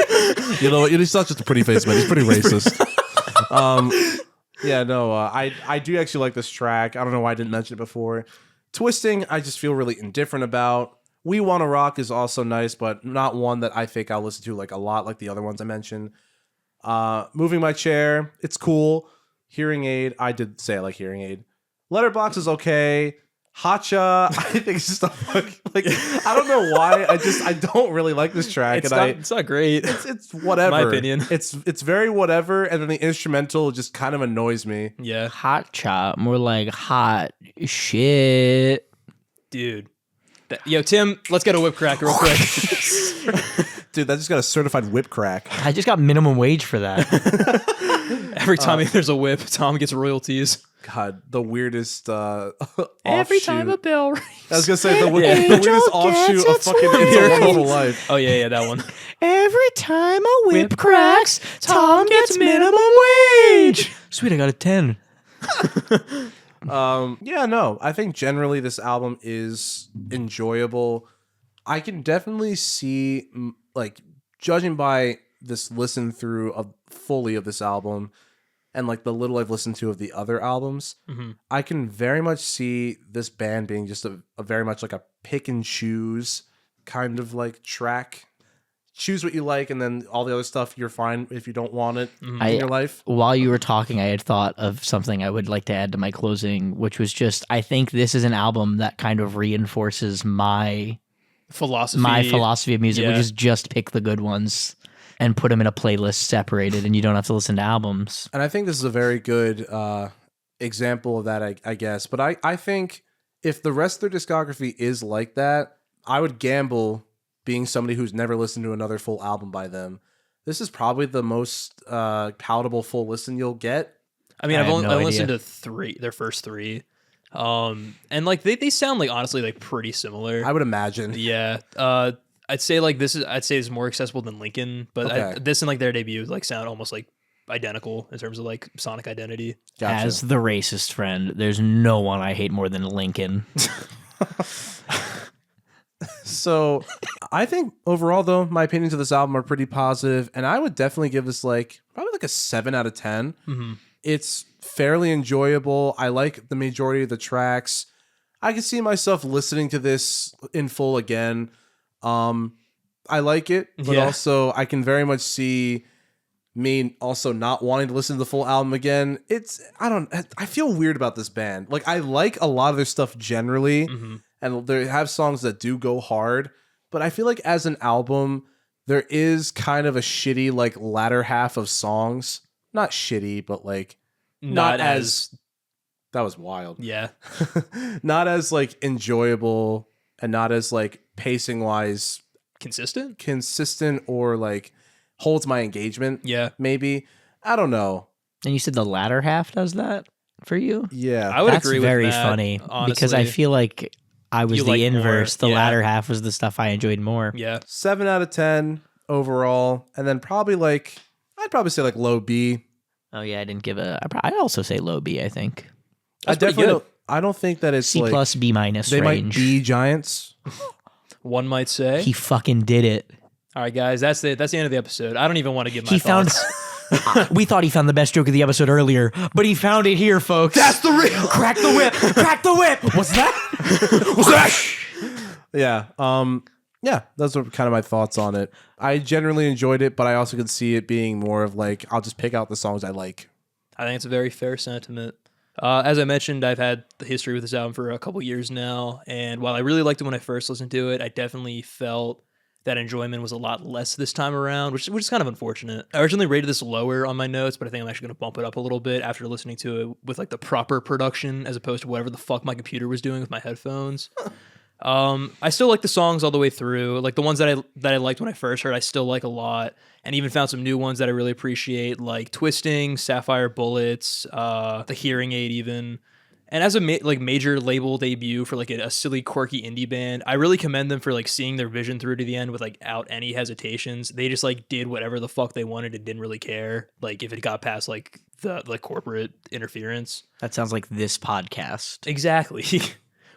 You know what? He's not just a pretty face man. He's pretty racist. Yeah, no, I do actually like this track. I don't know why I didn't mention it before. Twisting, I just feel really indifferent about. We Wanna Rock is also nice, but not one that I think I'll listen to like a lot, like the other ones I mentioned. Moving My Chair, it's cool, Hearing Aid, I did say I like Hearing Aid. Letterbox is okay. Hacha, I think it's just like I don't know why. I don't really like this track, It's not great. it's whatever. My opinion. It's very whatever, and then the instrumental just kind of annoys me. Yeah, Hot chop, more like hot shit. dude. Yo, Tim, let's get a whip crack real quick. Dude, that just got a certified whip crack. I just got minimum wage for that. Every time there's a whip, Tom gets royalties. God, the weirdest Every offshoot. time a bell rings. I was gonna say the Angel weirdest offshoot gets of its fucking It's a wings. Wonderful Life. Oh yeah, that one. Every time a whip cracks, Tom gets minimum wage. Sweet, I got a 10. Yeah, no, I think generally this album is enjoyable. I can definitely see, like, judging by this listen through of fully of this album and like the little I've listened to of the other albums, I can very much see this band being just a very much like a pick and choose kind of like track. Choose what you like, and then all the other stuff you're fine if you don't want it in your life. While you were talking, I had thought of something I would like to add to my closing, which was just I think this is an album that kind of reinforces my philosophy of music, Yeah. which is just pick the good ones and put them in a playlist separated, and you don't have to listen to albums. And I think this is a very good example of that, I guess. But I think if the rest of their discography is like that, I would gamble, being somebody who's never listened to another full album by them, this is probably the most palatable full listen you'll get. I mean, I I've have only no listened idea. to their first three, and like they sound like honestly like pretty similar. I would imagine. Yeah, I'd say it's more accessible than Lincoln, but Okay. this and like their debut like sound almost like identical in terms of like sonic identity. Gotcha. As the racist friend, there's no one I hate more than Lincoln. So I think overall, though, my opinions of this album are pretty positive, and I would definitely give this probably a 7 out of 10. It's fairly enjoyable. I like the majority of the tracks. I can see myself listening to this in full again. I like it, but Yeah. also I can very much see me also not wanting to listen to the full album again. I feel weird about this band. Like, I like a lot of their stuff generally, and they have songs that do go hard, but I feel like as an album, there is kind of a shitty like latter half of songs. Not shitty, but like Not as that was wild. yeah. Not as like enjoyable and not as like pacing wise consistent or like holds my engagement. Yeah. Maybe. I don't know. And you said the latter half does that for you? Yeah. I would That's agree very with that, funny because I honestly. feel like I was You the like inverse. more, The yeah. latter half was the stuff I enjoyed more. Yeah. 7 out of 10 overall. And then probably like, I'd probably say like low B. Oh yeah, I didn't give I'd also say low B. I think That's I pretty definitely good. I don't think that it's C like plus B minus they range. might be giants. One might say. He fucking did it. All right, guys, that's the end of the episode. I don't even want to give my He found. thoughts. We thought he found the best joke of the episode earlier, but he found it here, folks. That's the real. Crack the whip. Crack the whip. What's that? What's that? Yeah. Yeah, those are kind of my thoughts on it. I generally enjoyed it, but I also could see it being more of like, I'll just pick out the songs I like. I think it's a very fair sentiment. As I mentioned, I've had the history with this album for a couple years now, and while I really liked it when I first listened to it, I definitely felt that enjoyment was a lot less this time around, which is kind of unfortunate. I originally rated this lower on my notes, but I think I'm actually going to bump it up a little bit after listening to it with like the proper production as opposed to whatever the fuck my computer was doing with my headphones. I still like the songs all the way through. Like the ones that I liked when I first heard, I still like a lot, and even found some new ones that I really appreciate, like Twisting, Sapphire Bullets, The Hearing Aid, even. And as a major label debut for like a silly, quirky indie band, I really commend them for like seeing their vision through to the end with like out any hesitations. They just like did whatever the fuck they wanted and didn't really care. Like if it got past like the like corporate interference. That sounds like this podcast. Exactly.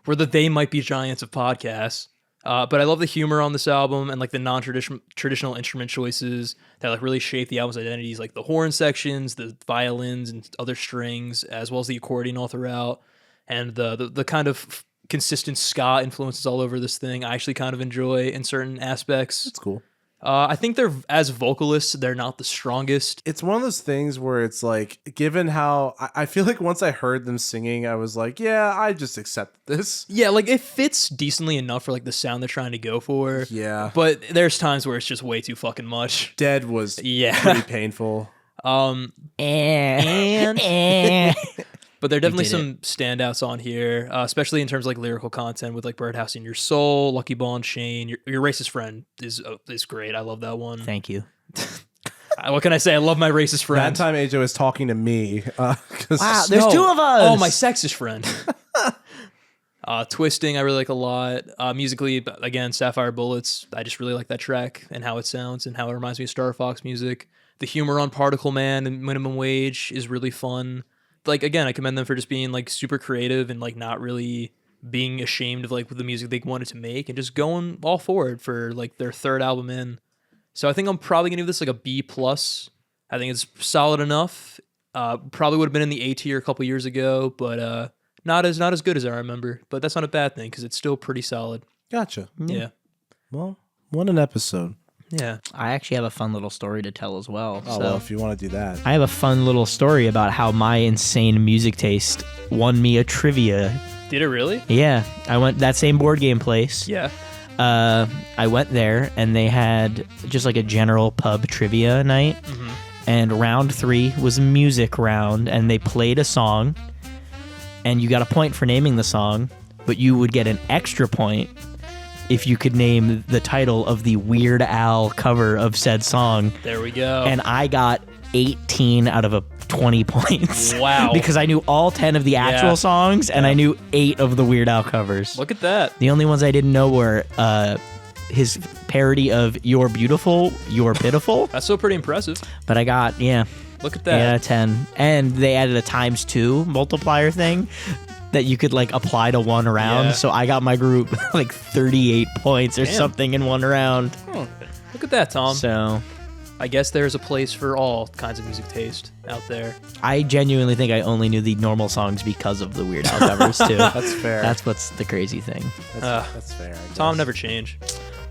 We're the They Might Be Giants of podcasts. But I love the humor on this album and like the non-traditional instrument choices that like really shape the album's identities, like the horn sections, the violins and other strings, as well as the accordion all throughout, and the kind of consistent ska influences all over this thing. I actually kind of enjoy in certain aspects. That's cool. I think they're as vocalists, they're not the strongest. It's one of those things where it's like, given how I feel like once I heard them singing, I was like, yeah, I just accept this. Yeah, like it fits decently enough for like the sound they're trying to go for. Yeah. But there's times where it's just way too fucking much. Dead was Yeah. pretty painful. And but there are definitely some standouts on here, especially in terms of like lyrical content with like Birdhouse in Your Soul, Lucky Ball and Shane. Your Racist Friend is great. I love that one. Thank you. What can I say? I love my racist friend. That time AJ was talking to me. Wow, there's two of us. Oh, my sexist friend. Twisting, I really like a lot. Musically, again, Sapphire Bullets. I just really like that track and how it sounds and how it reminds me of Star Fox music. The humor on Particle Man and Minimum Wage is really fun. Like, again, I commend them for just being like super creative and like not really being ashamed of like the music they wanted to make and just going all forward for like their third album in. So I think I'm probably gonna give this like a B+. I think it's solid enough. Probably would have been in the A tier a couple years ago, but not as good as I remember. But that's not a bad thing because it's still pretty solid. Gotcha. Yeah. Well, what an episode. Yeah. I actually have a fun little story to tell as well. Oh, well, if you want to do that. I have a fun little story about how my insane music taste won me a trivia. Did it really? Yeah, I went that same board game place. Yeah. I went there and they had just like a general pub trivia night. Mm-hmm. And round 3 was a music round and they played a song and you got a point for naming the song, but you would get an extra point if you could name the title of the Weird Al cover of said song. There we go. And I got 18 out of 20 points. Wow. Because I knew all 10 of the actual songs and I knew 8 of the Weird Al covers. Look at that. The only ones I didn't know were his parody of You're Beautiful, You're Pitiful. That's still pretty impressive. But I got, Look at 8 that. out of 10. And they added a ×2 multiplier thing that you could like apply to one round. Yeah. So I got my group like 38 points or something in one round. Look at that, Tom. So I guess there's a place for all kinds of music taste out there. I genuinely think I only knew the normal songs because of the Weird Al covers too. That's fair. That's what's the crazy thing. That's fair. I guess. Tom never change.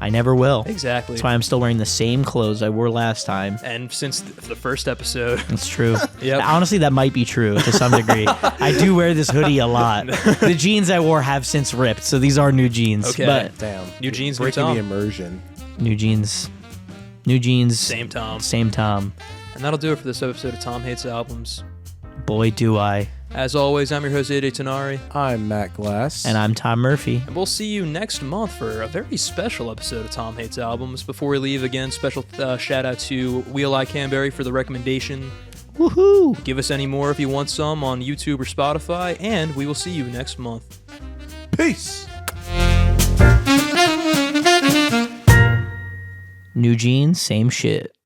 I never will. Exactly. That's why I'm still wearing the same clothes I wore last time. And since the first episode. It's true. Yep. Honestly, that might be true to some degree. I do wear this hoodie a lot. The jeans I wore have since ripped, so these are new jeans. Okay. But Damn. New jeans, new breaking Tom. the immersion. new jeans. New jeans. Same Tom. Same Tom. And that'll do it for this episode of Tom Hates Albums. Boy, do I. As always, I'm your host, Ade Tenari. I'm Matt Glass. And I'm Tom Murphy. And we'll see you next month for a very special episode of Tom Hates Albums. Before we leave, again, special shout out to wheeleyecanbury for the recommendation. Woohoo! Give us any more if you want some on YouTube or Spotify, and we will see you next month. Peace. New jeans, same shit.